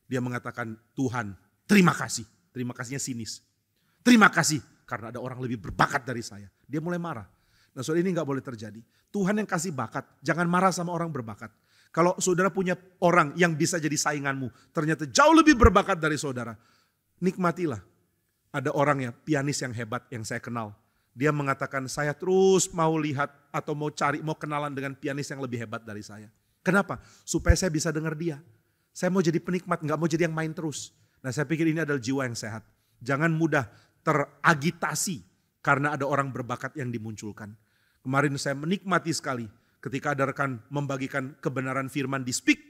Dia mengatakan, Tuhan terima kasih. Terima kasihnya sinis. Terima kasih karena ada orang lebih berbakat dari saya. Dia mulai marah. Nah saudara, ini gak boleh terjadi. Tuhan yang kasih bakat, jangan marah sama orang berbakat. Kalau saudara punya orang yang bisa jadi sainganmu, ternyata jauh lebih berbakat dari saudara. Nikmatilah. Ada orang ya, pianis yang hebat yang saya kenal. Dia mengatakan, saya terus mau lihat atau mau cari, mau kenalan dengan pianis yang lebih hebat dari saya. Kenapa? Supaya saya bisa dengar dia. Saya mau jadi penikmat, gak mau jadi yang main terus. Nah saya pikir ini adalah jiwa yang sehat. Jangan mudah teragitasi karena ada orang berbakat yang dimunculkan. Kemarin saya menikmati sekali ketika ada rekan membagikan kebenaran firman di Speak.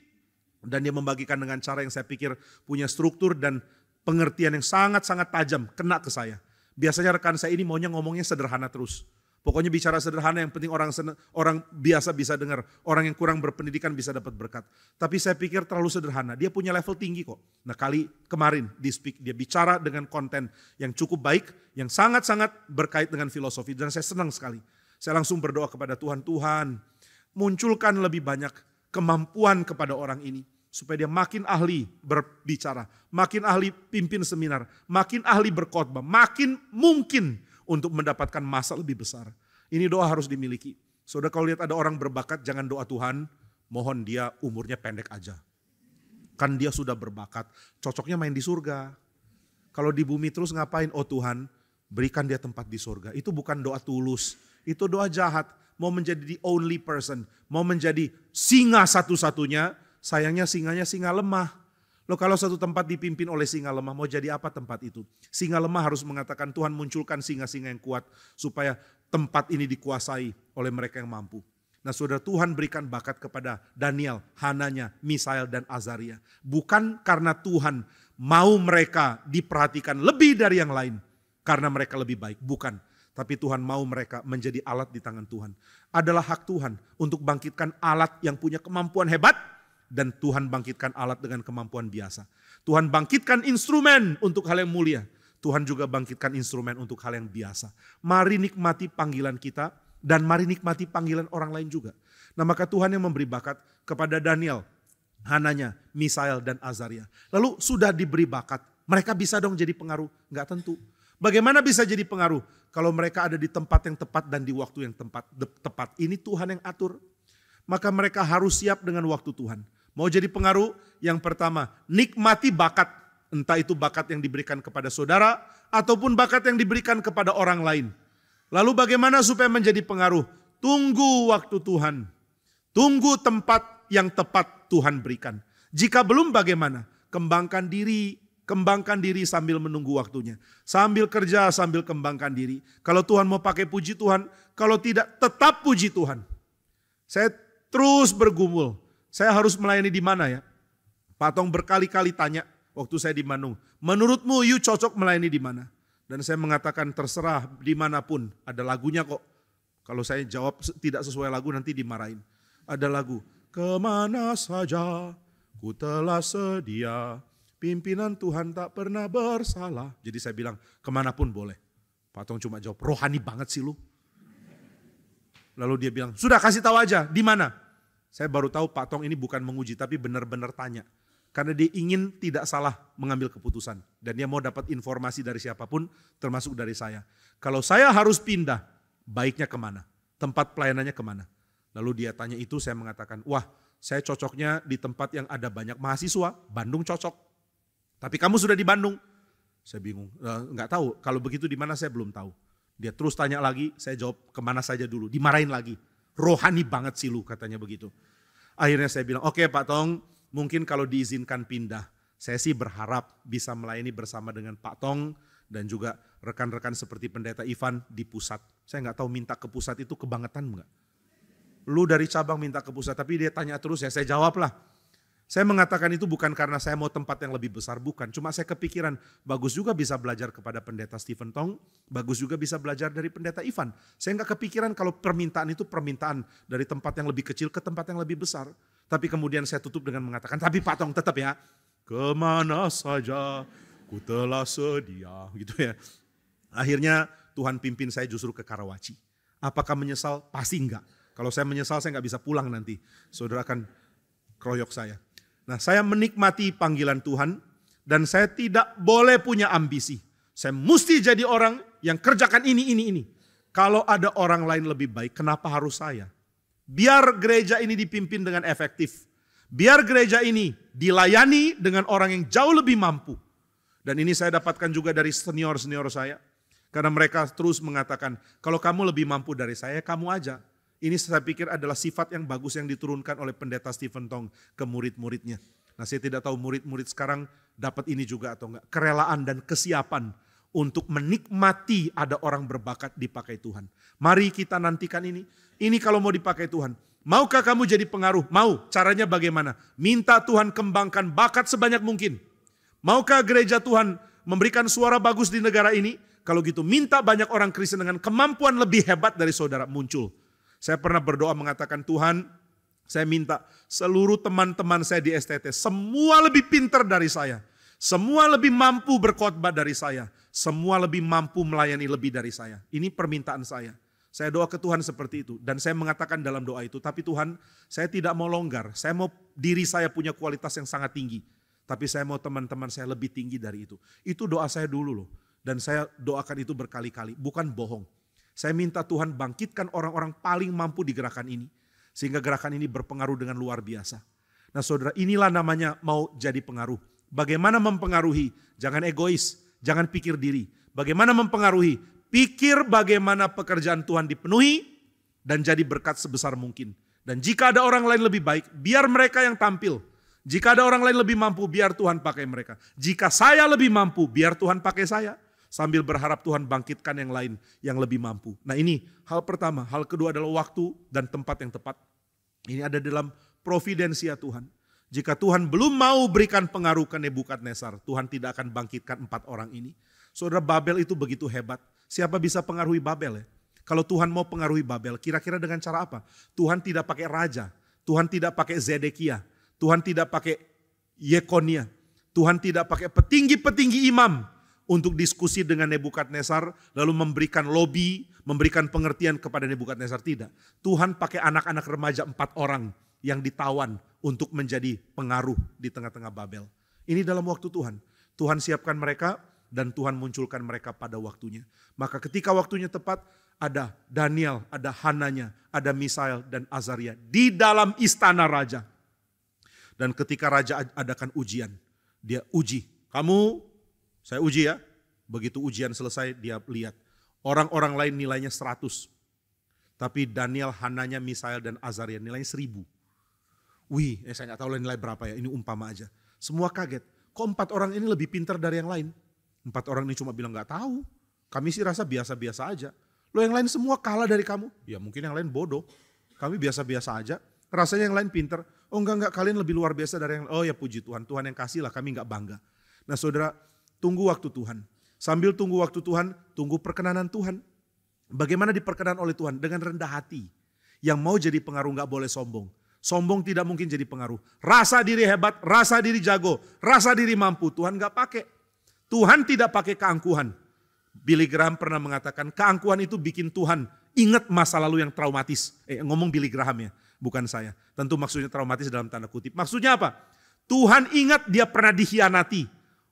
Dan dia membagikan dengan cara yang saya pikir punya struktur dan pengertian yang sangat-sangat tajam, kena ke saya. Biasanya rekan saya ini maunya ngomongnya sederhana terus. Pokoknya bicara sederhana, yang penting orang biasa bisa dengar. Orang yang kurang berpendidikan bisa dapat berkat. Tapi saya pikir terlalu sederhana. Dia punya level tinggi kok. Nah kemarin di Speak dia bicara dengan konten yang cukup baik. Yang sangat-sangat berkait dengan filosofi. Dan saya senang sekali. Saya langsung berdoa kepada Tuhan. Tuhan munculkan lebih banyak kemampuan kepada orang ini. Supaya dia makin ahli berbicara. Makin ahli pimpin seminar. Makin ahli berkhotbah. Makin mungkin untuk mendapatkan masa lebih besar. Ini doa harus dimiliki. Saudara kalau lihat ada orang berbakat, jangan doa Tuhan, mohon dia umurnya pendek aja. Kan dia sudah berbakat, cocoknya main di surga. Kalau di bumi terus ngapain? Oh Tuhan, berikan dia tempat di surga. Itu bukan doa tulus, itu doa jahat. Mau menjadi the only person, mau menjadi singa satu-satunya, sayangnya singanya singa lemah. Loh kalau satu tempat dipimpin oleh singa lemah, mau jadi apa tempat itu? Singa lemah harus mengatakan Tuhan munculkan singa-singa yang kuat supaya tempat ini dikuasai oleh mereka yang mampu. Nah saudara, Tuhan berikan bakat kepada Daniel, Hananya, Misael dan Azaria. Bukan karena Tuhan mau mereka diperhatikan lebih dari yang lain. Karena mereka lebih baik, bukan. Tapi Tuhan mau mereka menjadi alat di tangan Tuhan. Adalah hak Tuhan untuk bangkitkan alat yang punya kemampuan hebat. Dan Tuhan bangkitkan alat dengan kemampuan biasa. Tuhan bangkitkan instrumen untuk hal yang mulia. Tuhan juga bangkitkan instrumen untuk hal yang biasa. Mari nikmati panggilan kita dan mari nikmati panggilan orang lain juga. Nah maka Tuhan yang memberi bakat kepada Daniel, Hananya, Misael dan Azaria. Lalu sudah diberi bakat, mereka bisa dong jadi pengaruh? Enggak tentu. Bagaimana bisa jadi pengaruh? Kalau mereka ada di tempat yang tepat dan di waktu yang tepat. Ini Tuhan yang atur. Maka mereka harus siap dengan waktu Tuhan. Mau jadi pengaruh? Yang pertama, nikmati bakat. Entah itu bakat yang diberikan kepada saudara ataupun bakat yang diberikan kepada orang lain. Lalu bagaimana supaya menjadi pengaruh? Tunggu waktu Tuhan. Tunggu tempat yang tepat Tuhan berikan. Jika belum bagaimana? Kembangkan diri, kembangkan diri sambil menunggu waktunya. Sambil kerja, sambil kembangkan diri. Kalau Tuhan mau pakai puji Tuhan, kalau tidak tetap puji Tuhan. Saya terus bergumul, saya harus melayani di mana ya? Pak Tong berkali-kali tanya waktu saya di Bandung, menurutmu you cocok melayani di mana? Dan saya mengatakan terserah dimanapun, ada lagunya kok. Kalau saya jawab tidak sesuai lagu nanti dimarahin. Ada lagu, kemana saja ku telah sedia, pimpinan Tuhan tak pernah bersalah. Jadi saya bilang kemanapun boleh. Pak Tong cuma jawab, rohani banget sih lu. Lalu dia bilang, sudah kasih tahu aja, di mana? Saya baru tahu Pak Tong ini bukan menguji tapi benar-benar tanya. Karena dia ingin tidak salah mengambil keputusan. Dan dia mau dapat informasi dari siapapun termasuk dari saya. Kalau saya harus pindah, baiknya kemana? Tempat pelayanannya kemana? Lalu dia tanya itu, saya mengatakan, wah saya cocoknya di tempat yang ada banyak mahasiswa, Bandung cocok. Tapi kamu sudah di Bandung. Saya bingung, nggak tahu. Kalau begitu di mana saya belum tahu. Dia terus tanya lagi, saya jawab kemana saja dulu. Dimarahin lagi, rohani banget sih lu katanya begitu. Akhirnya saya bilang, oke Pak Tong, mungkin kalau diizinkan pindah, saya sih berharap bisa melayani bersama dengan Pak Tong dan juga rekan-rekan seperti Pendeta Ivan di pusat. Saya nggak tahu minta ke pusat itu kebangetan nggak? Lu dari cabang minta ke pusat, tapi dia tanya terus ya saya jawab lah. Saya mengatakan itu bukan karena saya mau tempat yang lebih besar, bukan. Cuma saya kepikiran, bagus juga bisa belajar kepada Pendeta Stephen Tong, bagus juga bisa belajar dari Pendeta Ivan. Saya nggak kepikiran kalau permintaan itu permintaan dari tempat yang lebih kecil ke tempat yang lebih besar. Tapi kemudian saya tutup dengan mengatakan, tapi Pak Tong tetap ya, kemana saja ku telah sedia, gitu ya. Akhirnya Tuhan pimpin saya justru ke Karawaci. Apakah menyesal? Pasti enggak. Kalau saya menyesal saya nggak bisa pulang nanti. Saudara akan keroyok saya. Nah, saya menikmati panggilan Tuhan dan saya tidak boleh punya ambisi. Saya mesti jadi orang yang kerjakan ini. Kalau ada orang lain lebih baik, kenapa harus saya? Biar gereja ini dipimpin dengan efektif. Biar gereja ini dilayani dengan orang yang jauh lebih mampu. Dan ini saya dapatkan juga dari senior-senior saya. Karena mereka terus mengatakan, kalau kamu lebih mampu dari saya, kamu aja. Ini saya pikir adalah sifat yang bagus yang diturunkan oleh Pendeta Stephen Tong ke murid-muridnya. Nah, saya tidak tahu murid-murid sekarang dapat ini juga atau enggak. Kerelaan dan kesiapan untuk menikmati ada orang berbakat dipakai Tuhan. Mari kita nantikan ini. Ini kalau mau dipakai Tuhan. Maukah kamu jadi pengaruh? Mau. Caranya bagaimana? Minta Tuhan kembangkan bakat sebanyak mungkin. Maukah gereja Tuhan memberikan suara bagus di negara ini? Kalau gitu minta banyak orang Kristen dengan kemampuan lebih hebat dari saudara muncul. Saya pernah berdoa mengatakan, Tuhan, saya minta seluruh teman-teman saya di STT, semua lebih pintar dari saya. Semua lebih mampu berkhotbah dari saya. Semua lebih mampu melayani lebih dari saya. Ini permintaan saya. Saya doa ke Tuhan seperti itu. Dan saya mengatakan dalam doa itu, tapi Tuhan, saya tidak mau longgar. Saya mau diri saya punya kualitas yang sangat tinggi. Tapi saya mau teman-teman saya lebih tinggi dari itu. Itu doa saya dulu loh. Dan saya doakan itu berkali-kali, bukan bohong. Saya minta Tuhan bangkitkan orang-orang paling mampu di gerakan ini. Sehingga gerakan ini berpengaruh dengan luar biasa. Nah saudara, inilah namanya mau jadi pengaruh. Bagaimana mempengaruhi? Jangan egois, jangan pikir diri. Bagaimana mempengaruhi? Pikir bagaimana pekerjaan Tuhan dipenuhi dan jadi berkat sebesar mungkin. Dan jika ada orang lain lebih baik, biar mereka yang tampil. Jika ada orang lain lebih mampu, biar Tuhan pakai mereka. Jika saya lebih mampu, biar Tuhan pakai saya. Sambil berharap Tuhan bangkitkan yang lain yang lebih mampu. Nah ini hal pertama. Hal kedua adalah waktu dan tempat yang tepat. Ini ada dalam providensia Tuhan. Jika Tuhan belum mau berikan pengaruh ke Nebukadnezar, Tuhan tidak akan bangkitkan 4 orang ini. Saudara, Babel itu begitu hebat. Siapa bisa pengaruhi Babel ya? Kalau Tuhan mau pengaruhi Babel, kira-kira dengan cara apa? Tuhan tidak pakai raja. Tuhan tidak pakai Zedekia. Tuhan tidak pakai Yekonia. Tuhan tidak pakai petinggi-petinggi imam untuk diskusi dengan Nebukadnezar, lalu memberikan lobby, memberikan pengertian kepada Nebukadnezar. Tidak. Tuhan pakai anak-anak remaja 4 orang yang ditawan untuk menjadi pengaruh di tengah-tengah Babel. Ini dalam waktu Tuhan. Tuhan siapkan mereka dan Tuhan munculkan mereka pada waktunya. Maka ketika waktunya tepat, ada Daniel, ada Hananya, ada Misael dan Azaria di dalam istana raja. Dan ketika raja adakan ujian, dia uji. Kamu, saya uji ya. Begitu ujian selesai dia lihat. Orang-orang lain nilainya 100. Tapi Daniel, Hananya, Misael dan Azaria nilainya 1000. Wih, saya nggak tahu nilai berapa ya. Ini umpama aja. Semua kaget. kok 4 orang ini lebih pintar dari yang lain? 4 orang ini cuma bilang gak tahu. Kami sih rasa biasa-biasa aja. Lo yang lain semua kalah dari kamu? Ya mungkin yang lain bodoh. Kami biasa-biasa aja. Rasanya yang lain pintar. Oh enggak, kalian lebih luar biasa dari yang lain. Oh ya puji Tuhan, Tuhan yang kasih lah, kami gak bangga. Nah saudara, tunggu waktu Tuhan. Sambil tunggu waktu Tuhan, tunggu perkenanan Tuhan. Bagaimana diperkenan oleh Tuhan? Dengan rendah hati. Yang mau jadi pengaruh gak boleh sombong. Sombong tidak mungkin jadi pengaruh. Rasa diri hebat, rasa diri jago, rasa diri mampu. Tuhan gak pakai. Tuhan tidak pakai keangkuhan. Billy Graham pernah mengatakan keangkuhan itu bikin Tuhan ingat masa lalu yang traumatis. Ngomong Billy Graham ya, bukan saya. Tentu maksudnya traumatis dalam tanda kutip. Maksudnya apa? Tuhan ingat dia pernah dikhianati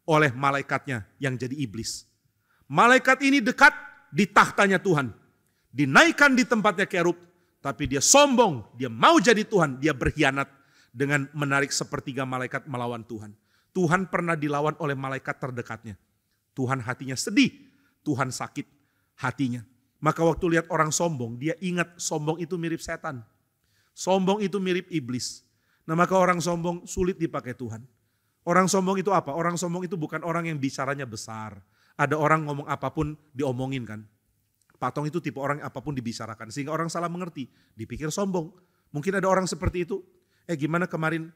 oleh malaikatnya yang jadi iblis. Malaikat ini dekat di tahtanya Tuhan. Dinaikkan di tempatnya kerub. Tapi dia sombong, dia mau jadi Tuhan. Dia berkhianat dengan menarik sepertiga malaikat melawan Tuhan. Tuhan pernah dilawan oleh malaikat terdekatnya. Tuhan hatinya sedih. Tuhan sakit hatinya. Maka waktu lihat orang sombong, dia ingat sombong itu mirip setan. Sombong itu mirip iblis. Nah maka orang sombong sulit dipakai Tuhan. Orang sombong itu apa? Orang sombong itu bukan orang yang bicaranya besar. Ada orang ngomong apapun diomongin kan. Pak Tong itu tipe orang yang apapun dibicarakan. Sehingga orang salah mengerti. Dipikir sombong. Mungkin ada orang seperti itu. Gimana kemarin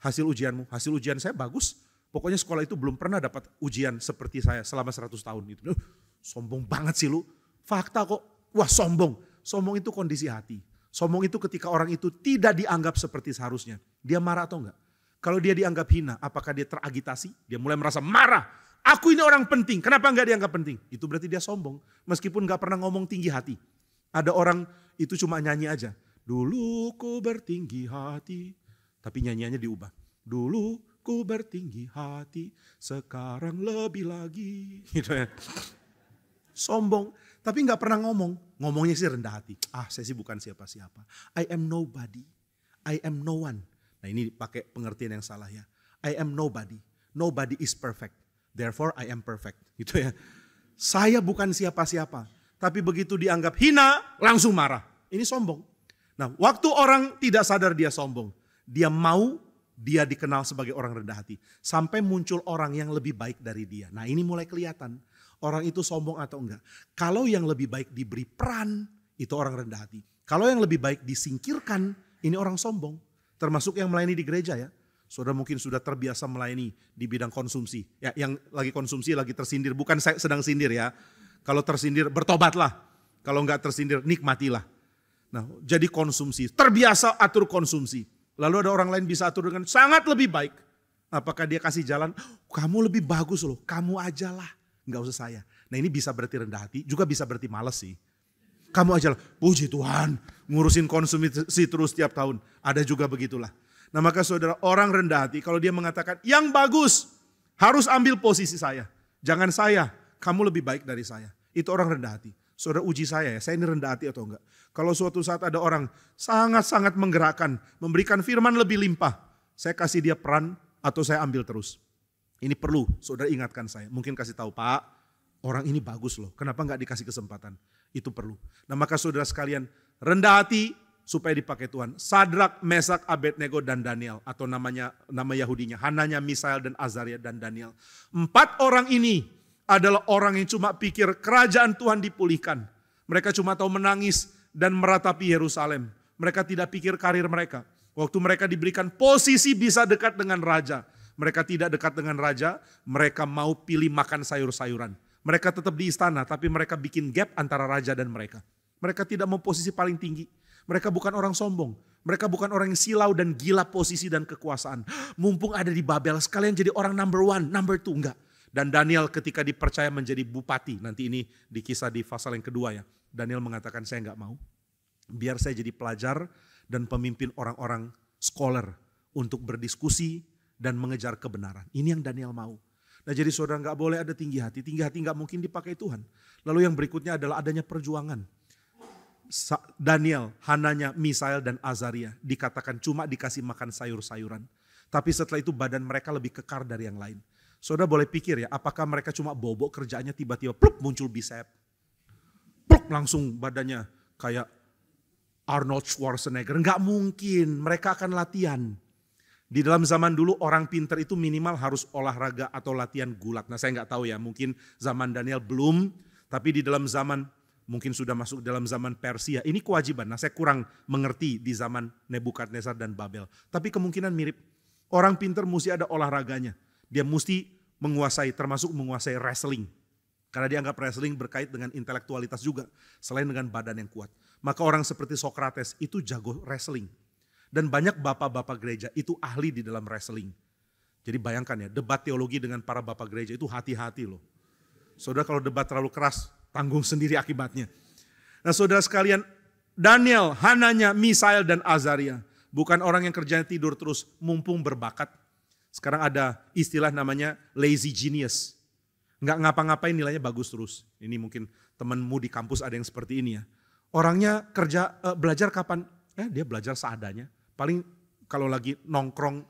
hasil ujianmu? Hasil ujian saya bagus. Pokoknya sekolah itu belum pernah dapat ujian seperti saya selama 100 tahun. Gitu. Sombong banget sih lu. Fakta kok. Wah sombong. Sombong itu kondisi hati. Sombong itu ketika orang itu tidak dianggap seperti seharusnya. Dia marah atau enggak? Kalau dia dianggap hina, apakah dia teragitasi? Dia mulai merasa marah. Aku ini orang penting, kenapa enggak dianggap penting? Itu berarti dia sombong. Meskipun enggak pernah ngomong tinggi hati. Ada orang itu cuma nyanyi aja. Dulu ku bertinggi hati. Tapi nyanyiannya diubah. Dulu ku bertinggi hati, sekarang lebih lagi. Gitu ya. Sombong, tapi gak pernah ngomong. Ngomongnya sih rendah hati. Saya sih bukan siapa-siapa. I am nobody. I am no one. Nah ini pakai pengertian yang salah ya. I am nobody. Nobody is perfect. Therefore I am perfect. Gitu ya. Saya bukan siapa-siapa. Tapi begitu dianggap hina, langsung marah. Ini sombong. Nah waktu orang tidak sadar dia sombong. Dia mau dia dikenal sebagai orang rendah hati. Sampai muncul orang yang lebih baik dari dia. Nah ini mulai kelihatan. Orang itu sombong atau enggak. Kalau yang lebih baik diberi peran, itu orang rendah hati. Kalau yang lebih baik disingkirkan, ini orang sombong. Termasuk yang melayani di gereja ya. Saudara mungkin sudah terbiasa melayani di bidang konsumsi. Ya, yang lagi konsumsi, lagi tersindir. Bukan saya sedang sindir ya. Kalau tersindir, bertobatlah. Kalau enggak tersindir, nikmatilah. Nah, jadi konsumsi. Terbiasa atur konsumsi. Lalu ada orang lain bisa atur dengan sangat lebih baik. Apakah dia kasih jalan? Kamu lebih bagus loh, kamu ajalah. Enggak usah saya. Nah ini bisa berarti rendah hati, juga bisa berarti malas sih. Kamu ajalah, puji Tuhan, ngurusin konsumsi terus tiap tahun. Ada juga begitulah. Nah maka saudara, orang rendah hati kalau dia mengatakan yang bagus harus ambil posisi saya. Jangan saya, kamu lebih baik dari saya. Itu orang rendah hati. Saudara uji saya ya, saya ini rendah hati atau enggak. Kalau suatu saat ada orang sangat-sangat menggerakkan, memberikan firman lebih limpah. Saya kasih dia peran atau saya ambil terus. Ini perlu saudara ingatkan saya. Mungkin kasih tahu Pak, orang ini bagus loh. Kenapa enggak dikasih kesempatan? Itu perlu. Nah maka saudara sekalian rendah hati supaya dipakai Tuhan. Sadrak, Mesak, Abednego dan Daniel. Atau nama Yahudinya. Hananya, Misael dan Azaria dan Daniel. 4 orang ini adalah orang yang cuma pikir kerajaan Tuhan dipulihkan. Mereka cuma tahu menangis dan meratapi Yerusalem. Mereka tidak pikir karir mereka. Waktu mereka diberikan posisi bisa dekat dengan raja. Mereka tidak dekat dengan raja, mereka mau pilih makan sayur-sayuran. Mereka tetap di istana, tapi mereka bikin gap antara raja dan mereka. Mereka tidak mau posisi paling tinggi. Mereka bukan orang sombong. Mereka bukan orang yang silau dan gila posisi dan kekuasaan. Mumpung ada di Babel, sekalian jadi orang number 1, number 2, enggak. Dan Daniel ketika dipercaya menjadi bupati, nanti ini di kisah di pasal yang kedua ya. Daniel mengatakan saya enggak mau. Biar saya jadi pelajar dan pemimpin orang-orang scholar untuk berdiskusi dan mengejar kebenaran. Ini yang Daniel mau. Nah jadi saudara gak boleh ada tinggi hati. Tinggi hati gak mungkin dipakai Tuhan. Lalu yang berikutnya adalah adanya perjuangan. Daniel, Hananya, Misael dan Azaria dikatakan cuma dikasih makan sayur-sayuran. Tapi setelah itu badan mereka lebih kekar dari yang lain. Saudara boleh pikir ya, apakah mereka cuma bobok kerjaannya tiba-tiba plup muncul bicep. Plup langsung badannya kayak Arnold Schwarzenegger. Gak mungkin, mereka akan latihan. Di dalam zaman dulu orang pinter itu minimal harus olahraga atau latihan gulat. Nah saya nggak tahu ya, mungkin zaman Daniel belum, tapi di dalam zaman, mungkin sudah masuk dalam zaman Persia, ini kewajiban. Nah saya kurang mengerti di zaman Nebukadnezar dan Babel. Tapi kemungkinan mirip, orang pinter mesti ada olahraganya. Dia mesti menguasai, termasuk menguasai wrestling. Karena dianggap wrestling berkait dengan intelektualitas juga, selain dengan badan yang kuat. Maka orang seperti Socrates itu jago wrestling. Dan banyak bapak-bapak gereja itu ahli di dalam wrestling. Jadi bayangkan ya, debat teologi dengan para bapak gereja itu hati-hati loh. Saudara kalau debat terlalu keras, tanggung sendiri akibatnya. Nah saudara sekalian, Daniel, Hananya, Misael dan Azaria. Bukan orang yang kerjanya tidur terus, mumpung berbakat. Sekarang ada istilah namanya lazy genius. Nggak ngapa-ngapain nilainya bagus terus. Ini mungkin temanmu di kampus ada yang seperti ini ya. Orangnya belajar kapan? Dia belajar seadanya. Paling kalau lagi nongkrong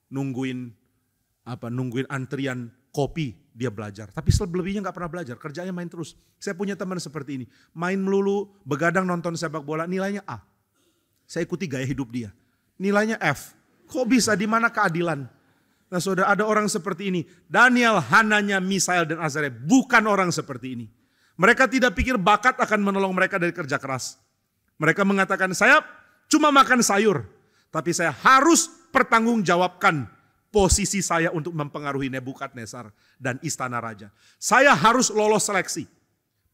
nungguin antrian kopi dia belajar. Tapi selebihnya nggak pernah belajar, kerjanya main terus. Saya punya teman seperti ini, main melulu, begadang nonton sepak bola, nilainya A. Saya ikuti gaya hidup dia, nilainya F. Kok bisa, di mana keadilan? Nah saudara, ada orang seperti ini. Daniel, Hananya, Misael dan Azaria bukan orang seperti ini. Mereka tidak pikir bakat akan menolong mereka dari kerja keras. Mereka mengatakan, saya cuma makan sayur. Tapi saya harus pertanggungjawabkan posisi saya untuk mempengaruhi Nebukadnezar dan istana raja. Saya harus lolos seleksi.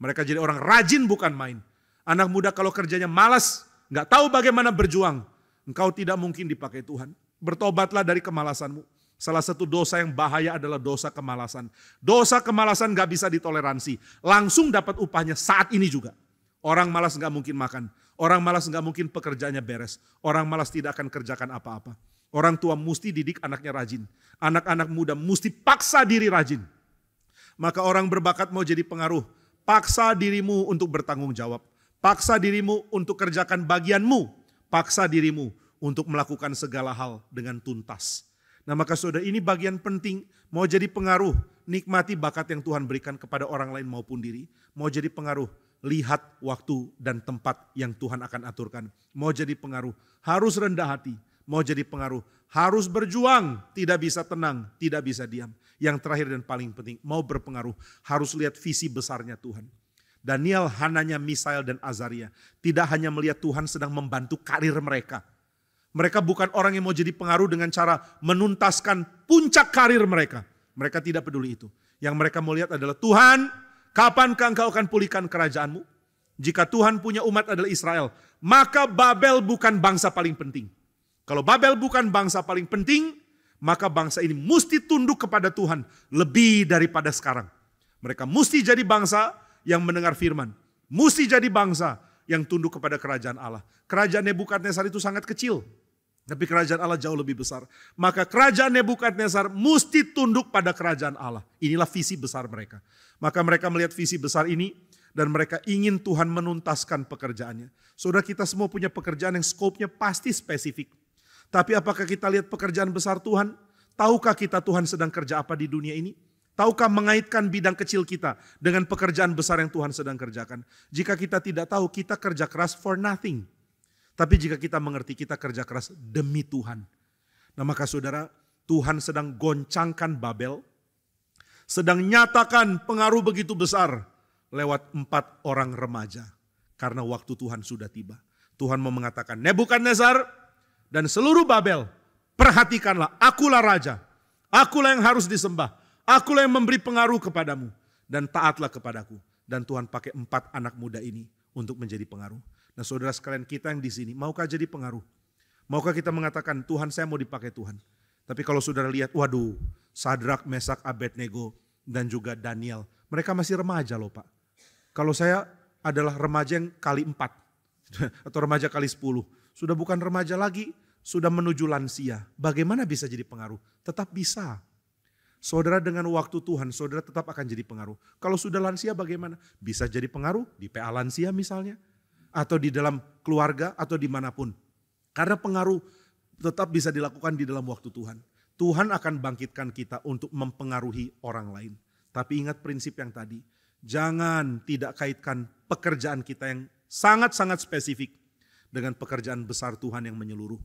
Mereka jadi orang rajin bukan main. Anak muda kalau kerjanya malas, nggak tahu bagaimana berjuang, engkau tidak mungkin dipakai Tuhan. Bertobatlah dari kemalasanmu. Salah satu dosa yang bahaya adalah dosa kemalasan. Dosa kemalasan nggak bisa ditoleransi. Langsung dapat upahnya saat ini juga. Orang malas nggak mungkin makan. Orang malas nggak mungkin pekerjaannya beres. Orang malas tidak akan kerjakan apa-apa. Orang tua mesti didik anaknya rajin. Anak-anak muda mesti paksa diri rajin. Maka orang berbakat mau jadi pengaruh. Paksa dirimu untuk bertanggung jawab. Paksa dirimu untuk kerjakan bagianmu. Paksa dirimu untuk melakukan segala hal dengan tuntas. Nah maka saudara, ini bagian penting. Mau jadi pengaruh, nikmati bakat yang Tuhan berikan kepada orang lain maupun diri. Mau jadi pengaruh, lihat waktu dan tempat yang Tuhan akan aturkan. Mau jadi pengaruh, harus rendah hati. Mau jadi pengaruh, harus berjuang. Tidak bisa tenang, tidak bisa diam. Yang terakhir dan paling penting, mau berpengaruh, harus lihat visi besarnya Tuhan. Daniel, Hananya, Misael dan Azaria tidak hanya melihat Tuhan sedang membantu karir mereka. Mereka bukan orang yang mau jadi pengaruh dengan cara menuntaskan puncak karir mereka. Mereka tidak peduli itu. Yang mereka mau lihat adalah, Tuhan, kapankah engkau akan pulihkan kerajaanmu? Jika Tuhan punya umat adalah Israel, maka Babel bukan bangsa paling penting. Kalau Babel bukan bangsa paling penting, maka bangsa ini mesti tunduk kepada Tuhan lebih daripada sekarang. Mereka mesti jadi bangsa yang mendengar firman. Mesti jadi bangsa yang tunduk kepada kerajaan Allah. Kerajaan Nebukadnezar itu sangat kecil. Tapi kerajaan Allah jauh lebih besar. Maka kerajaan Nebukadnezar mesti tunduk pada kerajaan Allah. Inilah visi besar mereka. Maka mereka melihat visi besar ini dan mereka ingin Tuhan menuntaskan pekerjaannya. Saudara, kita semua punya pekerjaan yang skopnya pasti spesifik. Tapi apakah kita lihat pekerjaan besar Tuhan? Tahukah kita Tuhan sedang kerja apa di dunia ini? Tahukah mengaitkan bidang kecil kita dengan pekerjaan besar yang Tuhan sedang kerjakan? Jika kita tidak tahu, kita kerja keras for nothing. Tapi jika kita mengerti, kita kerja keras demi Tuhan. Nah maka saudara, Tuhan sedang goncangkan Babel, sedang nyatakan pengaruh begitu besar lewat 4 orang remaja. Karena waktu Tuhan sudah tiba. Tuhan mau mengatakan, Nebukadnezar dan seluruh Babel, perhatikanlah, akulah raja. Akulah yang harus disembah. Akulah yang memberi pengaruh kepadamu. Dan taatlah kepadaku. Dan Tuhan pakai 4 anak muda ini untuk menjadi pengaruh. Nah saudara sekalian, kita yang di sini, maukah jadi pengaruh? Maukah kita mengatakan, Tuhan saya mau dipakai Tuhan. Tapi kalau saudara lihat, waduh, Sadrak, Mesak, Abednego, dan juga Daniel. Mereka masih remaja loh Pak. Kalau saya adalah remaja yang kali 4. Atau remaja kali 10. Sudah bukan remaja lagi, sudah menuju lansia. Bagaimana bisa jadi pengaruh? Tetap bisa. Saudara dengan waktu Tuhan, saudara tetap akan jadi pengaruh. Kalau sudah lansia bagaimana? Bisa jadi pengaruh di PA lansia misalnya. Atau di dalam keluarga atau dimanapun. Karena pengaruh tetap bisa dilakukan di dalam waktu Tuhan. Tuhan akan bangkitkan kita untuk mempengaruhi orang lain. Tapi ingat prinsip yang tadi. Jangan tidak kaitkan pekerjaan kita yang sangat-sangat spesifik dengan pekerjaan besar Tuhan yang menyeluruh.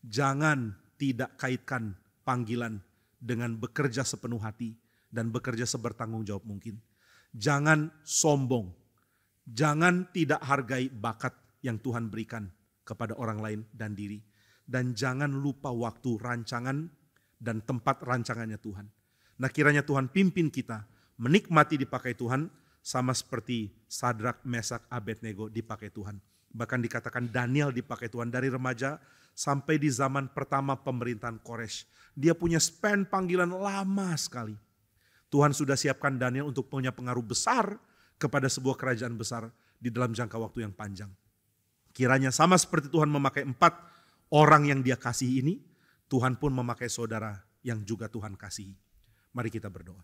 Jangan tidak kaitkan panggilan dengan bekerja sepenuh hati dan bekerja sebertanggung jawab mungkin. Jangan sombong, jangan tidak hargai bakat yang Tuhan berikan kepada orang lain dan diri. Dan jangan lupa waktu rancangan dan tempat rancangannya Tuhan. Nah, kiranya Tuhan pimpin kita menikmati dipakai Tuhan sama seperti Sadrak, Mesak, Abednego dipakai Tuhan. Bahkan dikatakan Daniel dipakai Tuhan dari remaja sampai di zaman pertama pemerintahan Koresh. Dia punya span panggilan lama sekali. Tuhan sudah siapkan Daniel untuk punya pengaruh besar kepada sebuah kerajaan besar di dalam jangka waktu yang panjang. Kiranya sama seperti Tuhan memakai 4 orang yang dia kasihi ini, Tuhan pun memakai saudara yang juga Tuhan kasihi. Mari kita berdoa.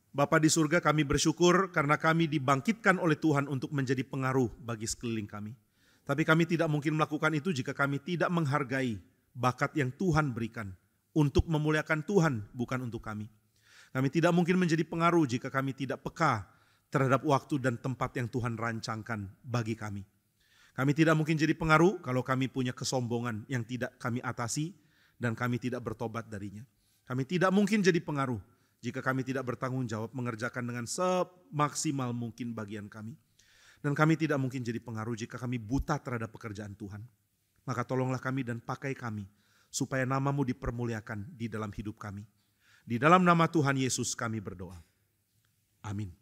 Bapa di surga, kami bersyukur karena kami dibangkitkan oleh Tuhan untuk menjadi pengaruh bagi sekeliling kami. Tapi kami tidak mungkin melakukan itu jika kami tidak menghargai bakat yang Tuhan berikan untuk memuliakan Tuhan, bukan untuk kami. Kami tidak mungkin menjadi pengaruh jika kami tidak peka terhadap waktu dan tempat yang Tuhan rancangkan bagi kami. Kami tidak mungkin jadi pengaruh kalau kami punya kesombongan yang tidak kami atasi dan kami tidak bertobat darinya. Kami tidak mungkin jadi pengaruh jika kami tidak bertanggung jawab mengerjakan dengan semaksimal mungkin bagian kami. Dan kami tidak mungkin jadi pengaruh jika kami buta terhadap pekerjaan Tuhan. Maka tolonglah kami dan pakai kami supaya nama-Mu dipermuliakan di dalam hidup kami. Di dalam nama Tuhan Yesus kami berdoa. Amin.